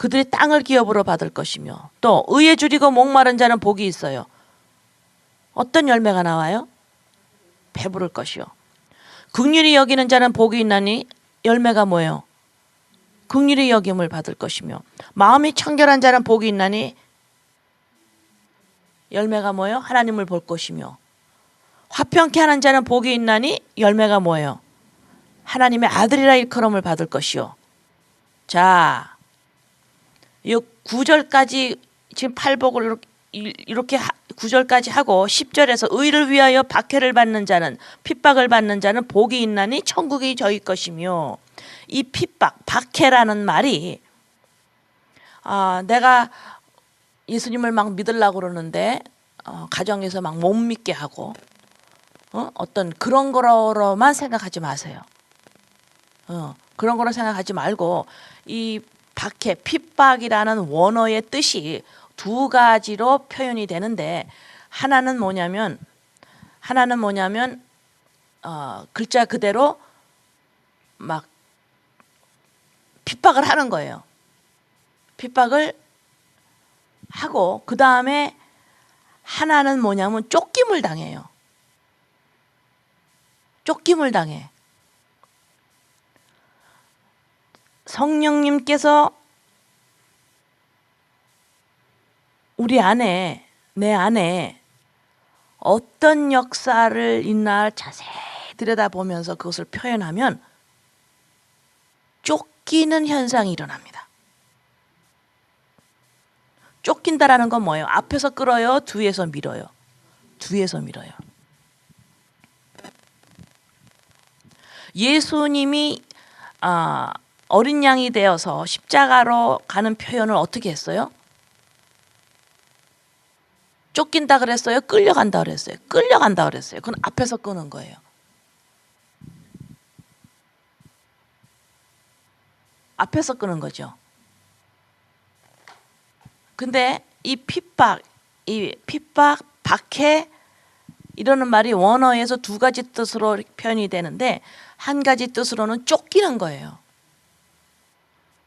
그들이 땅을 기업으로 받을 것이며 또 의에 줄이고 목마른 자는 복이 있어요. 어떤 열매가 나와요? 배부를 것이요. 긍휼히 여기는 자는 복이 있나니 열매가 뭐예요? 긍휼히 여김을 받을 것이며 마음이 청결한 자는 복이 있나니 열매가 뭐예요? 하나님을 볼 것이며 화평케 하는 자는 복이 있나니 열매가 뭐예요? 하나님의 아들이라 일컬음을 받을 것이요. 자, 이 9절까지 지금 팔복을 이렇게 9절까지 하고 10절에서 의를 위하여 박해를 받는 자는 핍박을 받는 자는 복이 있나니 천국이 저희 것이며 이 핍박, 박해라는 말이 내가 예수님을 막 믿으려고 그러는데 가정에서 막 못 믿게 하고 어떤 그런 거로만 생각하지 마세요. 그런 거로 생각하지 말고 이 박해, 핍박이라는 원어의 뜻이 두 가지로 표현이 되는데 하나는 뭐냐면 글자 그대로 막 핍박을 하는 거예요. 핍박을 하고 그 다음에 하나는 뭐냐면 쫓김을 당해요. 쫓김을 당해. 성령님께서 우리 안에, 내 안에 어떤 역사를 있나 자세히 들여다보면서 그것을 표현하면 쫓기는 현상이 일어납니다. 쫓긴다라는 건 뭐예요? 앞에서 끌어요? 뒤에서 밀어요? 뒤에서 밀어요. 예수님이 어린 양이 되어서 십자가로 가는 표현을 어떻게 했어요? 쫓긴다 그랬어요? 끌려간다 그랬어요? 끌려간다 그랬어요. 그건 앞에서 끄는 거예요. 앞에서 끄는 거죠. 근데 이 핍박, 박해 이러는 말이 원어에서 두 가지 뜻으로 표현이 되는데 한 가지 뜻으로는 쫓기는 거예요.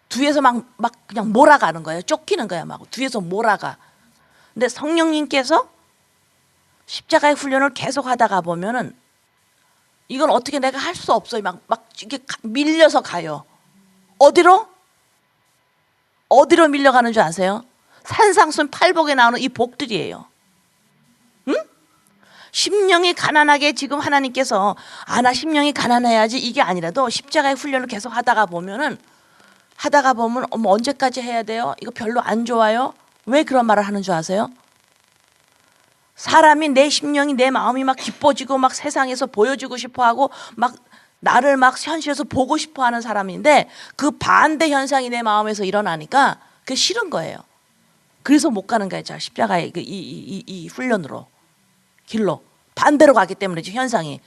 뒤에서 막 그냥 몰아가는 거예요. 쫓기는 거야. 막 뒤에서 몰아가. 근데 성령님께서 십자가의 훈련을 계속 하다가 보면은 이건 어떻게 내가 할 수 없어요. 막 이게 밀려서 가요. 어디로 밀려가는 줄 아세요? 산상순 팔복에 나오는 이 복들이에요. 응? 심령이 가난하게 지금 하나님께서 나 심령이 가난해야지 이게 아니라도 십자가의 훈련을 계속 하다가 보면 언제까지 해야 돼요? 이거 별로 안 좋아요. 왜 그런 말을 하는 줄 아세요? 사람이 내 심령이 내 마음이 막 기뻐지고 막 세상에서 보여주고 싶어하고 막 나를 막 현실에서 보고 싶어하는 사람인데 그 반대 현상이 내 마음에서 일어나니까 그게 싫은 거예요. 그래서 못 가는 거예요. 십자가의 이 훈련으로 길로 반대로 가기 때문에 현상이.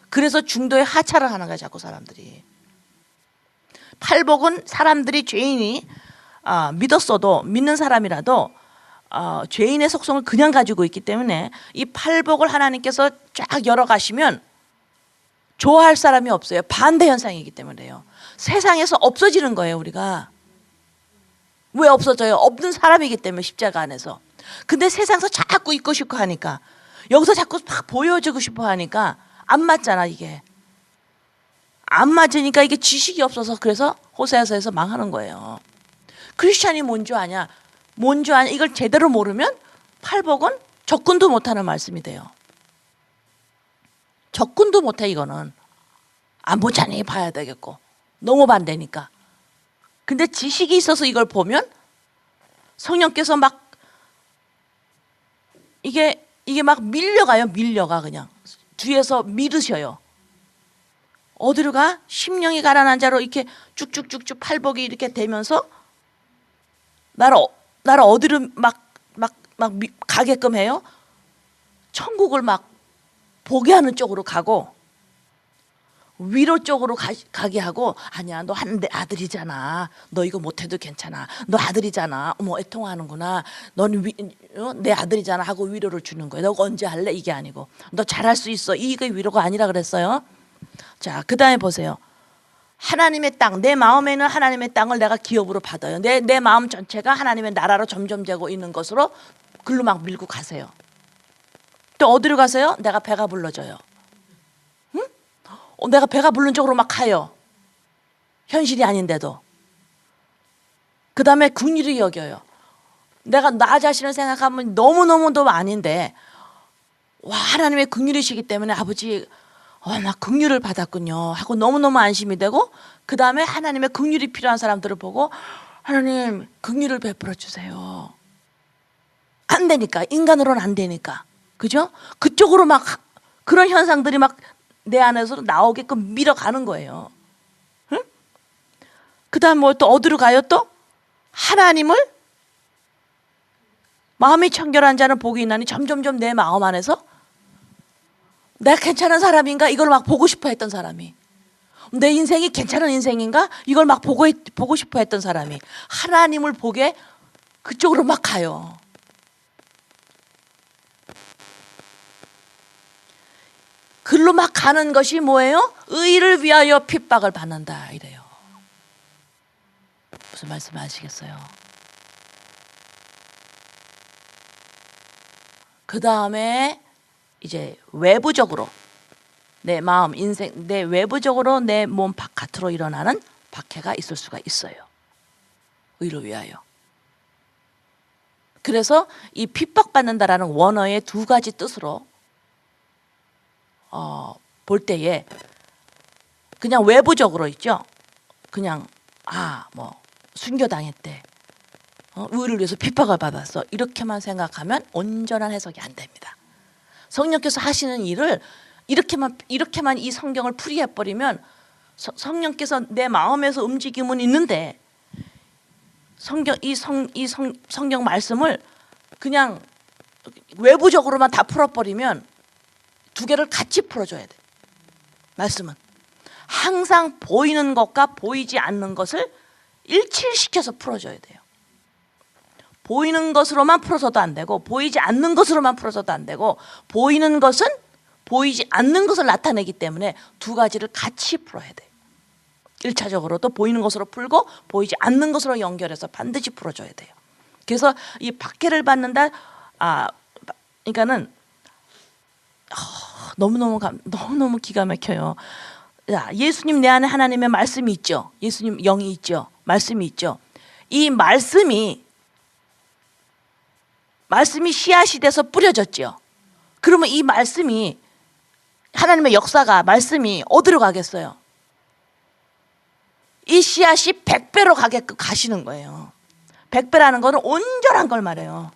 그래서 중도에 하차를 하는 거예요. 자꾸 사람들이. 팔복은 사람들이 죄인이 믿었어도 믿는 사람이라도 죄인의 속성을 그냥 가지고 있기 때문에 이 팔복을 하나님께서 쫙 열어가시면 좋아할 사람이 없어요. 반대 현상이기 때문에요. 세상에서 없어지는 거예요. 우리가. 왜 없어져요? 없는 사람이기 때문에 십자가 안에서. 근데 세상에서 자꾸 있고 싶고 하니까 여기서 자꾸 막 보여주고 싶어 하니까 안 맞잖아. 이게 안 맞으니까 이게 지식이 없어서 그래서 호세아서에서 망하는 거예요. 크리스찬이 뭔 줄 아냐? 이걸 제대로 모르면 팔복은 접근도 못하는 말씀이 돼요. 접근도 못해. 이거는 안 보자니 봐야 되겠고 너무 반대니까. 근데 지식이 있어서 이걸 보면 성령께서 막 이게 막 밀려가 그냥 뒤에서 밀으셔요. 어디로 가? 심령이 가난한 자로 이렇게 쭉쭉쭉쭉 팔복이 이렇게 되면서 나를 어디로 막 가게끔 해요? 천국을 막 보게 하는 쪽으로 가고 위로 쪽으로 가게 하고 아니야 너 내 아들이잖아. 너 이거 못해도 괜찮아. 너 아들이잖아. 어머 애통하는구나. 넌 내 아들이잖아 하고 위로를 주는 거예요. 너 언제 할래? 이게 아니고 너 잘할 수 있어. 이게 위로가 아니라 그랬어요. 자, 그 다음에 보세요. 하나님의 땅, 내 마음에 있는 하나님의 땅을 내가 기업으로 받아요. 내 마음 전체가 하나님의 나라로 점점 되고 있는 것으로 글로 막 밀고 가세요. 또 어디로 가세요? 내가 배가 불러져요. 응? 내가 배가 부른 쪽으로 막 가요. 현실이 아닌데도. 그 다음에 긍휼히 여겨요. 내가 나 자신을 생각하면 너무너무도 아닌데, 와, 하나님의 긍휼이시기 때문에 아버지, 나 긍휼을 받았군요 하고 너무너무 안심이 되고, 그 다음에 하나님의 긍휼이 필요한 사람들을 보고 하나님 긍휼을 베풀어 주세요. 안 되니까, 인간으로는 안 되니까, 그죠? 그쪽으로 막 그런 현상들이 막 내 안에서 나오게끔 밀어가는 거예요. 응? 그 다음 뭐 또 어디로 가요? 또 하나님을, 마음이 청결한 자는 복이 있나니, 점점점 내 마음 안에서 내가 괜찮은 사람인가 이걸 막 보고 싶어 했던 사람이, 내 인생이 괜찮은 인생인가 이걸 막 보고 싶어 했던 사람이 하나님을 보게 그쪽으로 막 가요. 글로 막 가는 것이 뭐예요? 의를 위하여 핍박을 받는다 이래요. 무슨 말씀 아시겠어요? 그 다음에 이제 외부적으로 내 마음, 인생, 내 외부적으로 내 몸 바깥으로 일어나는 박해가 있을 수가 있어요. 의를 위하여. 그래서 이 핍박받는다라는 원어의 두 가지 뜻으로 볼 때에 그냥 외부적으로 있죠. 그냥 뭐 순교당했대, 의를 위해서 핍박을 받았어, 이렇게만 생각하면 온전한 해석이 안 됩니다. 성령께서 하시는 일을 이렇게만 이 성경을 풀이해버리면 성령께서 내 마음에서 움직임은 있는데 성경 말씀을 그냥 외부적으로만 다 풀어버리면 두 개를 같이 풀어줘야 돼. 말씀은 항상 보이는 것과 보이지 않는 것을 일치시켜서 풀어줘야 돼요. 보이는 것으로만 풀어서도 안 되고, 보이지 않는 것으로만 풀어서도 안 되고, 보이는 것은 보이지 않는 것을 나타내기 때문에 두 가지를 같이 풀어야 돼요. 1차적으로도 보이는 것으로 풀고 보이지 않는 것으로 연결해서 반드시 풀어줘야 돼요. 그래서 이 박해를 받는다, 그러니까는 너무너무 기가 막혀요. 자, 예수님 내 안에 하나님의 말씀이 있죠. 예수님 영이 있죠. 말씀이 있죠. 이 말씀이 씨앗이 돼서 뿌려졌죠. 그러면 이 말씀이, 하나님의 역사가, 말씀이 어디로 가겠어요? 이 씨앗이 100배로 가게끔 가시는 거예요. 100배라는 거는 온전한 걸 말해요.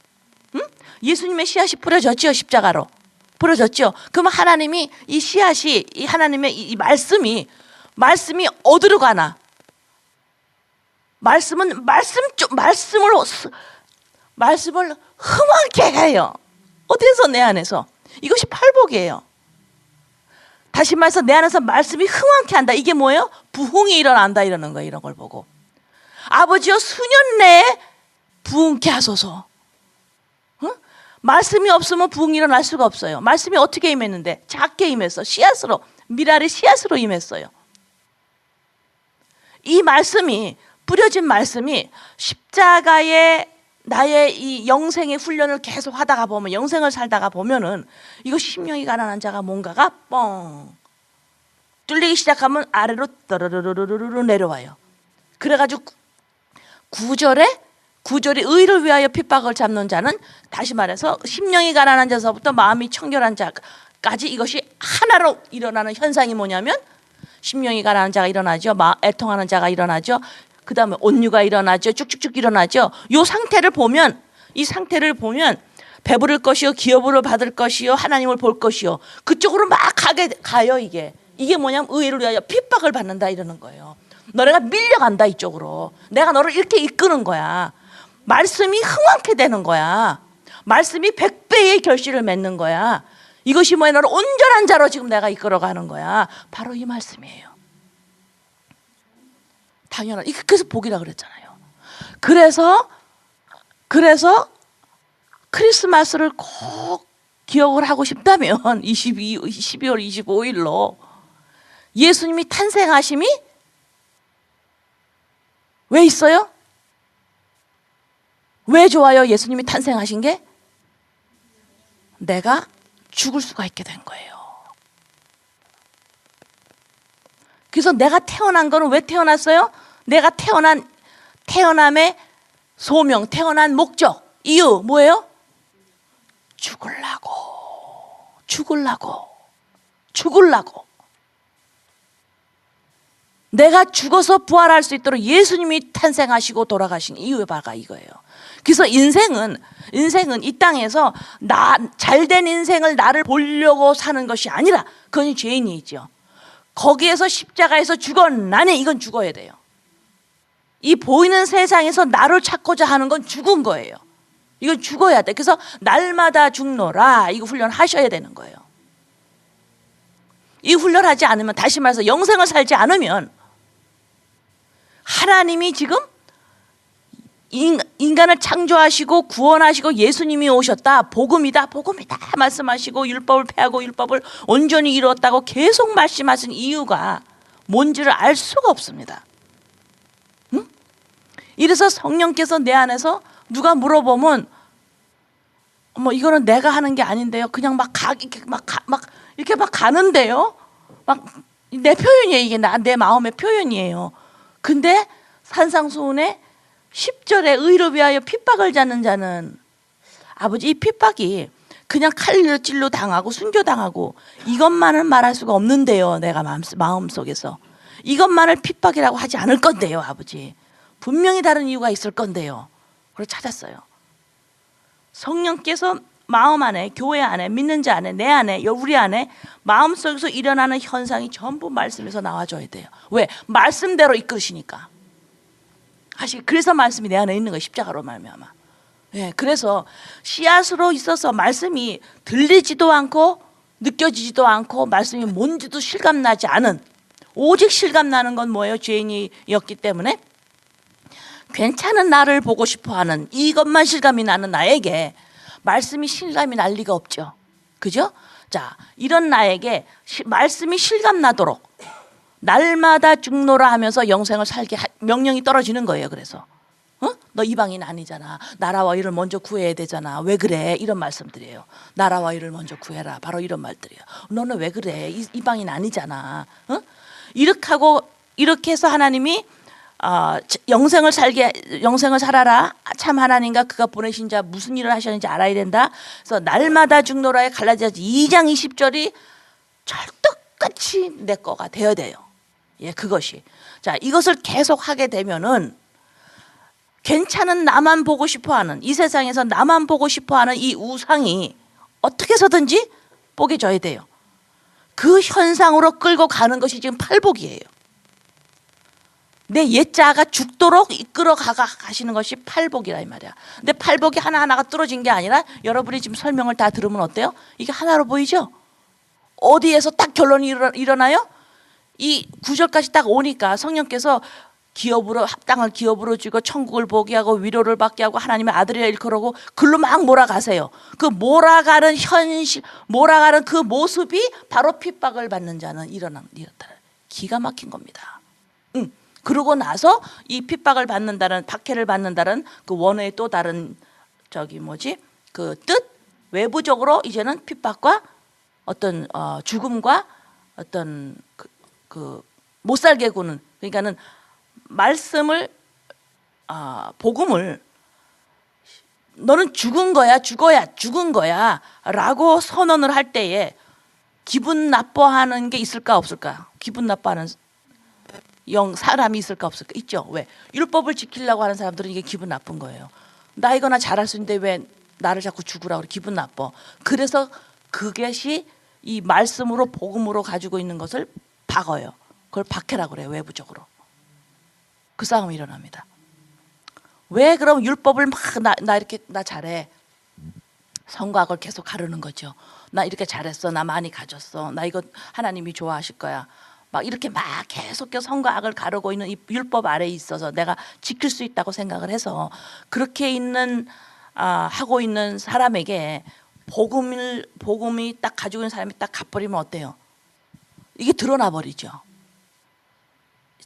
응? 예수님의 씨앗이 뿌려졌죠. 십자가로 뿌려졌죠. 그러면 하나님이 이 씨앗이, 이 하나님의 이 말씀이 어디로 가나? 말씀은 말씀을 흠하게 해요. 어디에서? 내 안에서. 이것이 팔복이에요. 다시 말해서 내 안에서 말씀이 흥황케 한다. 이게 뭐예요? 부흥이 일어난다 이러는 거예요. 이런 걸 보고 아버지여 수년 내에 부흥케 하소서. 말씀이 없으면 부흥이 일어날 수가 없어요. 말씀이 어떻게 임했는데? 작게 임했어. 씨앗으로, 미랄의 씨앗으로 임했어요. 이 말씀이, 뿌려진 말씀이 십자가에 나의 이 영생의 훈련을 계속 하다가 보면, 영생을 살다가 보면은 이거 심령이 가난한 자가 뭔가가 뻥 뚫리기 시작하면 아래로 떠르르르르르 내려와요. 그래가지고 구절에 의를 위하여 핍박을 잡는 자는, 다시 말해서 심령이 가난한 자서부터 마음이 청결한 자까지 이것이 하나로 일어나는 현상이 뭐냐면, 심령이 가난한 자가 일어나죠. 애통하는 자가 일어나죠. 그 다음에 온유가 일어나죠. 쭉쭉쭉 일어나죠. 이 상태를 보면 배부를 것이요, 기업으로 받을 것이요, 하나님을 볼 것이요, 그쪽으로 막 가요. 이게 뭐냐면 의를 위하여 핍박을 받는다 이러는 거예요. 너네가 밀려간다 이쪽으로. 내가 너를 이렇게 이끄는 거야. 말씀이 흥황케 되는 거야. 말씀이 100배의 결실을 맺는 거야. 이것이 뭐야? 너를 온전한 자로 지금 내가 이끌어가는 거야. 바로 이 말씀이에요. 당연한. 그래서 복이라 그랬잖아요. 그래서 크리스마스를 꼭 기억을 하고 싶다면 12월 25일로 예수님이 탄생하심이 왜 있어요? 왜 좋아요? 예수님이 탄생하신 게 내가 죽을 수가 있게 된 거예요. 그래서 내가 태어난 거는 왜 태어났어요? 내가 태어남의 소명, 태어난 목적, 이유 뭐예요? 죽으려고. 내가 죽어서 부활할 수 있도록 예수님이 탄생하시고 돌아가신 이유가 이거예요. 그래서 인생은 이 땅에서 잘된 인생을 나를 보려고 사는 것이 아니라 그건 죄인이죠. 거기에서 십자가에서 죽어나니 이건 죽어야 돼요. 이 보이는 세상에서 나를 찾고자 하는 건 죽은 거예요. 이건 죽어야 돼. 그래서 날마다 죽노라 이거 훈련하셔야 되는 거예요. 이 훈련하지 않으면, 다시 말해서 영생을 살지 않으면 하나님이 지금 인간을 창조하시고 구원하시고 예수님이 오셨다, 복음이다 말씀하시고 율법을 폐하고 율법을 온전히 이루었다고 계속 말씀하신 이유가 뭔지를 알 수가 없습니다. 응? 이래서 성령께서 내 안에서 누가 물어보면 뭐 이거는 내가 하는 게 아닌데요, 그냥 이렇게 막 가는데요, 막 내 표현이에요. 이게 내 마음의 표현이에요. 근데 산상수훈에 10절에 의를 위하여 핍박을 받는 자는, 아버지 이 핍박이 그냥 칼질로 당하고 순교당하고 이것만은 말할 수가 없는데요. 내가 마음속에서 이것만을 핍박이라고 하지 않을 건데요. 아버지 분명히 다른 이유가 있을 건데요. 그걸 찾았어요. 성령께서 마음 안에, 교회 안에, 믿는 자 안에, 내 안에, 우리 안에 마음속에서 일어나는 현상이 전부 말씀에서 나와줘야 돼요. 왜? 말씀대로 이끌으시니까. 그래서 말씀이 내 안에 있는 거예요. 십자가로 말미암아. 예, 그래서 씨앗으로 있어서 말씀이 들리지도 않고 느껴지지도 않고 말씀이 뭔지도 실감나지 않은, 오직 실감나는 건 뭐예요? 죄인이었기 때문에 괜찮은 나를 보고 싶어하는, 이것만 실감이 나는 나에게 말씀이 실감이 날 리가 없죠. 그죠? 자, 이런 나에게 말씀이 실감나도록 날마다 죽노라 하면서 영생을 살게 명령이 떨어지는 거예요. 그래서 너 이방인 아니잖아, 나라와 의를 먼저 구해야 되잖아, 왜 그래? 이런 말씀들이에요. 나라와 의를 먼저 구해라, 바로 이런 말들이에요. 너는 왜 그래? 이방인 아니잖아. 이렇게 해서 하나님이 영생을 살아라. 참 하나님과 그가 보내신 자 무슨 일을 하셨는지 알아야 된다. 그래서 날마다 죽노라의 갈라디아서 2장 20절이 철떡같이 내 거가 되어야 돼요. 예, 그것이. 자, 이것을 계속 하게 되면은 괜찮은 나만 보고 싶어하는, 이 세상에서 나만 보고 싶어하는 이 우상이 어떻게 해서든지 뽀개져야 돼요. 그 현상으로 끌고 가는 것이 지금 팔복이에요. 내 옛자가 죽도록 이끌어 가시는 것이 팔복이라 이 말이야. 근데 팔복이 하나하나가 뚫어진 게 아니라, 여러분이 지금 설명을 다 들으면 어때요? 이게 하나로 보이죠? 어디에서 딱 결론이 일어나요? 이 9절까지 딱 오니까 성령께서 땅을 기업으로 주고 천국을 보게 하고 위로를 받게 하고 하나님의 아들이라 일컬어고 글로 막 몰아가세요. 그 몰아가는 현실, 몰아가는 그 모습이 바로 핍박을 받는 자는 이렇다. 기가 막힌 겁니다. 그러고 나서 이 핍박을 받는다는, 박해를 받는다는 그 원어의 또 다른 그 뜻, 외부적으로 이제는 핍박과 어떤 죽음과 어떤 그 못 살게 구는, 그러니까는 말씀을 복음을 너는 죽은 거야 라고 선언을 할 때에 기분 나빠하는 게 있을까 없을까? 기분 나빠하는 사람이 있을까 없을까? 있죠. 왜? 율법을 지키려고 하는 사람들은 이게 기분 나쁜 거예요. 나 이거나 잘할 수 있는데 왜 나를 자꾸 죽으라고 그래? 기분 나빠. 그래서 그것이 이 말씀으로 복음으로 가지고 있는 것을 박어요. 그걸 박해라고 그래요. 외부적으로. 그 싸움이 일어납니다. 왜 그럼 율법을 막 나 잘해, 성곽을 계속 가르는 거죠. 나 이렇게 잘했어, 나 많이 가졌어, 나 이거 하나님이 좋아하실 거야, 막 이렇게 막 계속 성곽을 가르고 있는 이 율법 아래에 있어서 내가 지킬 수 있다고 생각을 해서 그렇게 하고 있는 사람에게 복음이 딱 가지고 있는 사람이 딱 갚버리면 어때요? 이게 드러나 버리죠.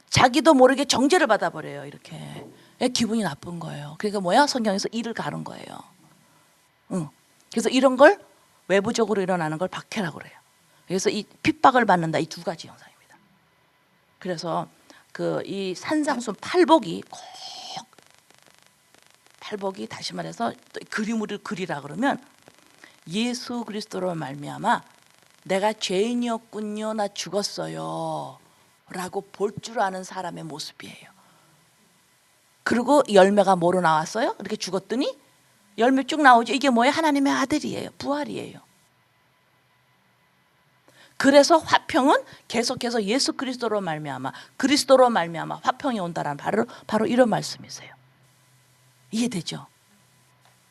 자기도 모르게 정죄를 받아버려요. 이렇게 기분이 나쁜 거예요. 그러니까 뭐야? 성경에서 이를 가른 거예요. 응. 그래서 이런 걸 외부적으로 일어나는 걸 박해라고 그래요. 그래서 이 핍박을 받는다, 이 두 가지 현상입니다. 그래서 그 이 산상순 팔복이 다시 말해서 또 그림을 그리라 그러면 예수 그리스도로 말미암아 내가 죄인이었군요, 나 죽었어요 라고 볼 줄 아는 사람의 모습이에요. 그리고 열매가 뭐로 나왔어요? 이렇게 죽었더니 열매 쭉 나오죠. 이게 뭐예요? 하나님의 아들이에요. 부활이에요. 그래서 화평은 계속해서 예수 그리스도로 말미암아, 그리스도로 말미암아 화평이 온다라는 바로 이런 말씀이세요. 이해되죠?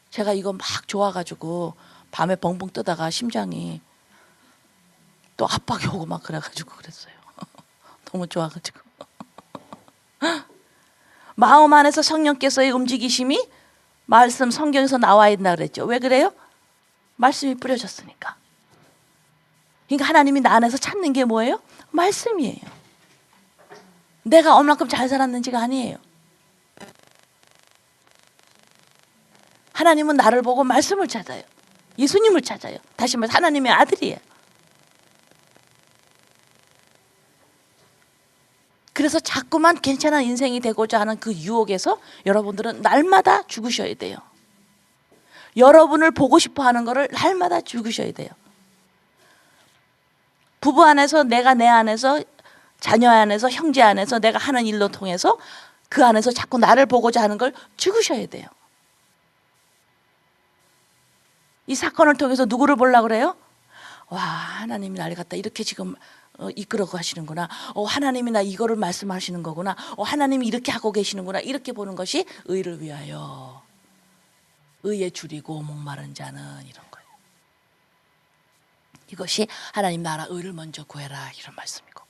제가 이거 막 좋아가지고 밤에 벙벙 뜨다가 심장이 또 압박이 오고 막 그래가지고 그랬어요. 너무 좋아가지고. 마음 안에서 성령께서의 움직이심이 말씀 성경에서 나와 있나 그랬죠. 왜 그래요? 말씀이 뿌려졌으니까. 그러니까 하나님이 나 안에서 찾는 게 뭐예요? 말씀이에요. 내가 얼마큼 잘 살았는지가 아니에요. 하나님은 나를 보고 말씀을 찾아요. 예수님을 찾아요. 다시 말해서 하나님의 아들이에요. 그래서 자꾸만 괜찮은 인생이 되고자 하는 그 유혹에서 여러분들은 날마다 죽으셔야 돼요. 여러분을 보고 싶어 하는 거를 날마다 죽으셔야 돼요. 부부 안에서, 내가 내 안에서, 자녀 안에서, 형제 안에서 내가 하는 일로 통해서 그 안에서 자꾸 나를 보고자 하는 걸 죽으셔야 돼요. 이 사건을 통해서 누구를 보려고 그래요? 와, 하나님이 나를 갖다 이렇게 지금 이끌어 가시는구나. 하나님이 나 이거를 말씀하시는 거구나. 하나님이 이렇게 하고 계시는구나. 이렇게 보는 것이 의를 위하여. 의에 줄이고 목마른 자는 이런 거예요. 이것이 하나님 나라 의를 먼저 구해라 이런 말씀이고.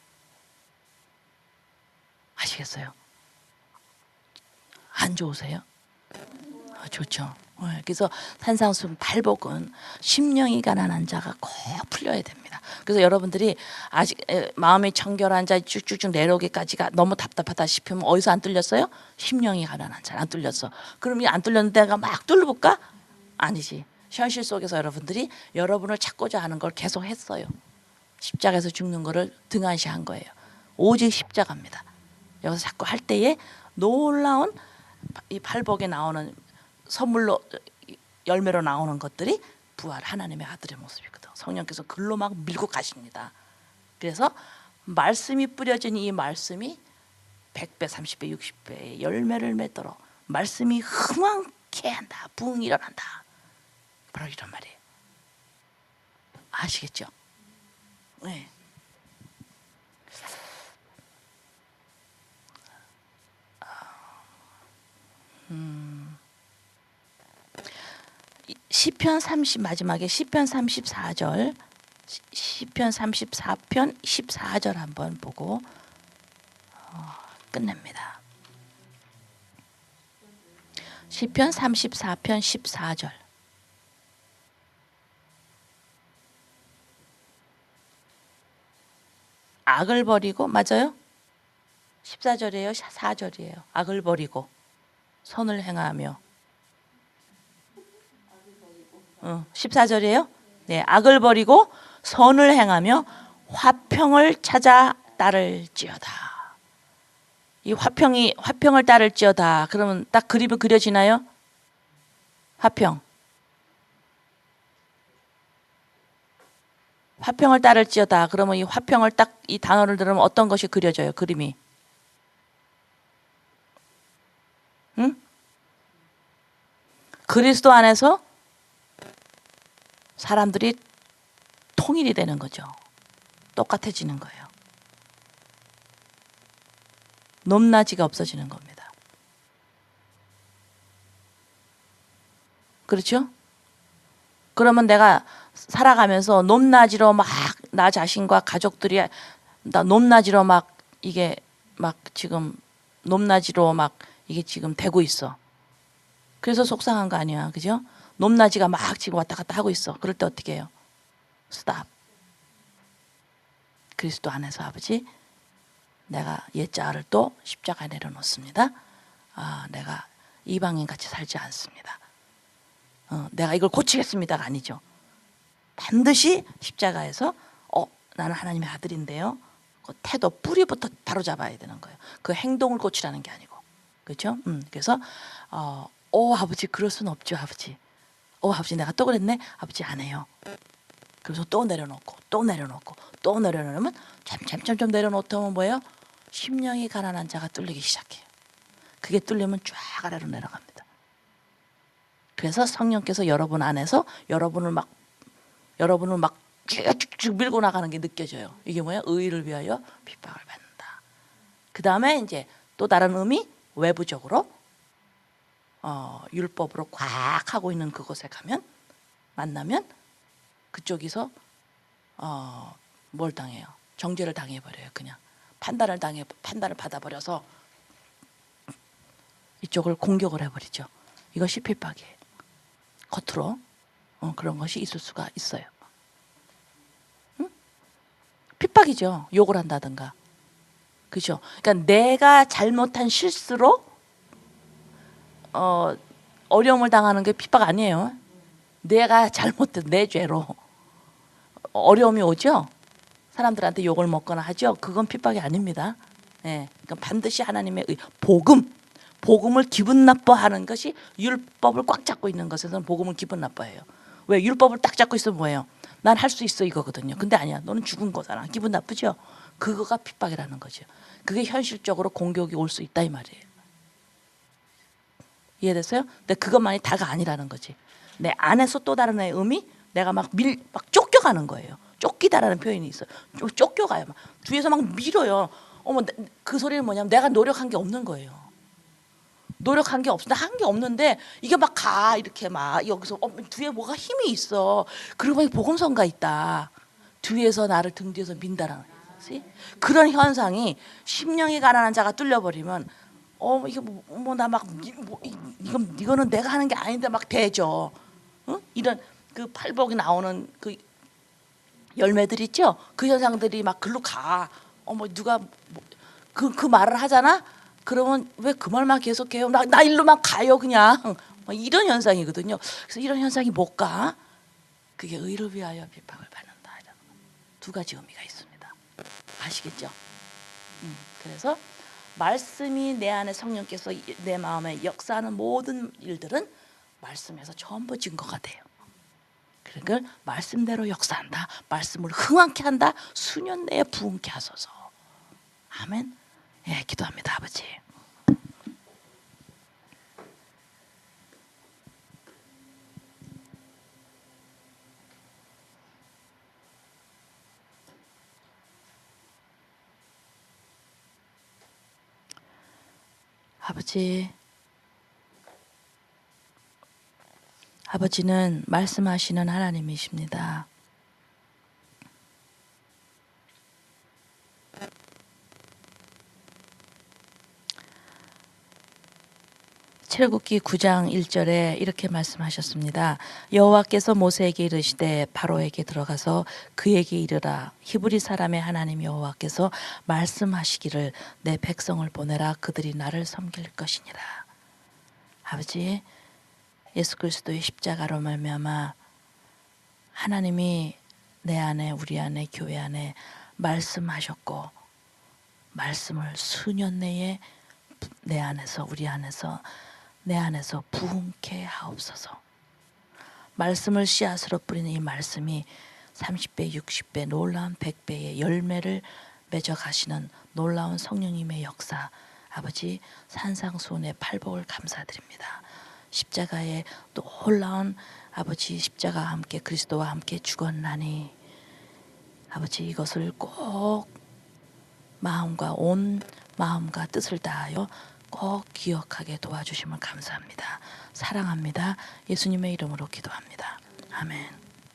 아시겠어요? 안 좋으세요? 좋죠. 그래서 산상순 팔복은 심령이 가난한 자가 꼭 풀려야 됩니다. 그래서 여러분들이 아직 마음이 청결한 자 쭉쭉쭉 내려오기까지가 너무 답답하다 싶으면 어디서 안 뚫렸어요? 심령이 가난한 자 안 뚫렸어. 그럼 안 뚫렸는데 내가 막 뚫어볼까? 아니지. 현실 속에서 여러분들이 여러분을 찾고자 하는 걸 계속 했어요. 십자가에서 죽는 거를 등한시한 거예요. 오직 십자가입니다. 여기서 자꾸 할 때에 놀라운 이 팔복에 나오는 선물로 열매로 나오는 것들이 부활 하나님의 아들의 모습이거든. 성령께서 글로 막 밀고 가십니다. 그래서 말씀이 뿌려진 이 말씀이 100배, 30배, 60배의 열매를 맺도록 말씀이 흥황케 한다. 부흥이 일어난다. 바로 이런 말이에요. 아시겠죠? 네. 시편 30 마지막에 시편 34절 시편 34편 14절 한번 보고 끝냅니다. 시편 34편 14절 악을 버리고 맞아요? 14절이에요? 4절이에요? 악을 버리고 선을 행하며 14절이에요? 네, 악을 버리고 선을 행하며 화평을 찾아 따를지어다. 이 화평을 따를지어다. 그러면 딱 그림이 그려지나요? 화평을 따를지어다. 그러면 이 화평을 딱 이 단어를 들으면 어떤 것이 그려져요? 그림이. 응? 그리스도 안에서 사람들이 통일이 되는 거죠. 똑같아지는 거예요. 높낮이가 없어지는 겁니다. 그렇죠? 그러면 내가 살아가면서 높낮이로 막 나 자신과 가족들이 나 높낮이로 막 이게 막 지금 높낮이로 막 이게 지금 되고 있어. 그래서 속상한 거 아니야. 그죠? 높낮이가 막 지금 왔다 갔다 하고 있어. 그럴 때 어떻게 해요? 스탑. 그리스도 안에서 아버지 내가 옛자아를 또 십자가에 내려놓습니다. 내가 이방인 같이 살지 않습니다. 내가 이걸 고치겠습니다가 아니죠. 반드시 십자가에서 나는 하나님의 아들인데요. 그 태도 뿌리부터 바로 잡아야 되는 거예요. 그 행동을 고치라는 게 아니고, 그렇죠? 그래서 아버지 그럴 수는 없죠, 아버지. 아버지 내가 또 그랬네, 아버지 안 해요. 그래서 또 내려놓고 또 내려놓고 또 내려놓으면 점점 내려놓다면 뭐예요? 심령이 가난한 자가 뚫리기 시작해요. 그게 뚫리면 쫙 아래로 내려갑니다. 그래서 성령께서 여러분 안에서 여러분을 막 쭉쭉 밀고 나가는 게 느껴져요. 이게 뭐야? 의를 위하여 핍박을 받는다. 그 다음에 이제 또 다른 의미, 외부적으로 율법으로 꽉 하고 있는 그곳에 만나면 그쪽에서 뭘 당해요? 정죄를 당해버려요. 그냥 판단을 받아버려서 이쪽을 공격을 해버리죠. 이것이 핍박이에요. 겉으로 그런 것이 있을 수가 있어요. 핍박이죠. 욕을 한다든가, 그죠? 그러니까 내가 잘못한 실수로 어려움을 당하는 게 핍박 아니에요. 내가 잘못된 내 죄로 어려움이 오죠. 사람들한테 욕을 먹거나 하죠. 그건 핍박이 아닙니다. 예, 그러니까 반드시 하나님의 복음을 기분 나빠하는 것이 율법을 꽉 잡고 있는 것에서는 복음을 기분 나빠해요. 왜? 율법을 딱 잡고 있으면 뭐예요? 난 할 수 있어 이거거든요. 근데 아니야, 너는 죽은 거잖아. 기분 나쁘죠? 그거가 핍박이라는 거죠. 그게 현실적으로 공격이 올 수 있다 이 말이에요. 이해됐어요? 근데 그것만이 다가 아니라는 거지. 내 안에서 또 다른 의미, 내가 막 쫓겨가는 거예요. 쫓기다라는 표현이 있어요. 쫓겨가요. 막 뒤에서 막 밀어요. 그 소리는 뭐냐면 내가 노력한 게 없는 거예요. 노력한 게 없어. 한 게 없는데 이게 막 가 이렇게 막 여기서 뒤에 뭐가 힘이 있어. 그러고 보니 복음서가 있다. 뒤에서 나를 등 뒤에서 민다라는 거지. 그런 현상이 심령이 가난한 자가 뚫려버리면 이게 나 막 이거는 내가 하는 게 아닌데 막 대죠. 이런 그 팔복이 나오는 그 열매들 있죠. 그 현상들이 막 글로 가. 누가 그 말을 하잖아. 그러면 왜 그 말만 계속해요? 나 일로만 가요 그냥. 이런 현상이거든요. 그래서 이런 현상이 못 가. 그게 의를 위하여 핍박을 받는다. 두 가지 의미가 있습니다. 아시겠죠? 그래서 말씀이 내 안에 성령께서 내 마음에 역사하는 모든 일들은 말씀에서 전부 증거가 돼요. 그러니까 말씀대로 역사한다. 말씀을 흥황케 한다. 수년 내에 부흥케 하소서. 아멘. 예, 기도합니다, 아버지. 아버지는 말씀하시는 하나님이십니다. 출애굽기 9장 1절에 이렇게 말씀하셨습니다. 여호와께서 모세에게 이르시되 바로에게 들어가서 그에게 이르라. 히브리 사람의 하나님 여호와께서 말씀하시기를 내 백성을 보내라. 그들이 나를 섬길 것이니라. 아버지, 예수 그리스도의 십자가로 말미암아 하나님이 내 안에, 우리 안에, 교회 안에 말씀하셨고 말씀을 수년 내에 내 안에서, 우리 안에서, 내 안에서 부흥케 하옵소서. 말씀을 씨앗으로 뿌리는 이 말씀이 30배, 60배, 놀라운 100배의 열매를 맺어가시는 놀라운 성령님의 역사, 아버지 산상수훈의 팔복을 감사드립니다. 십자가의 놀라운 아버지 십자가와 함께 그리스도와 함께 죽었나니 아버지 이것을 꼭 마음과 온 마음과 뜻을 다하여 꼭 기억하게 도와주심을 감사합니다. 사랑합니다. 예수님의 이름으로 기도합니다. 아멘.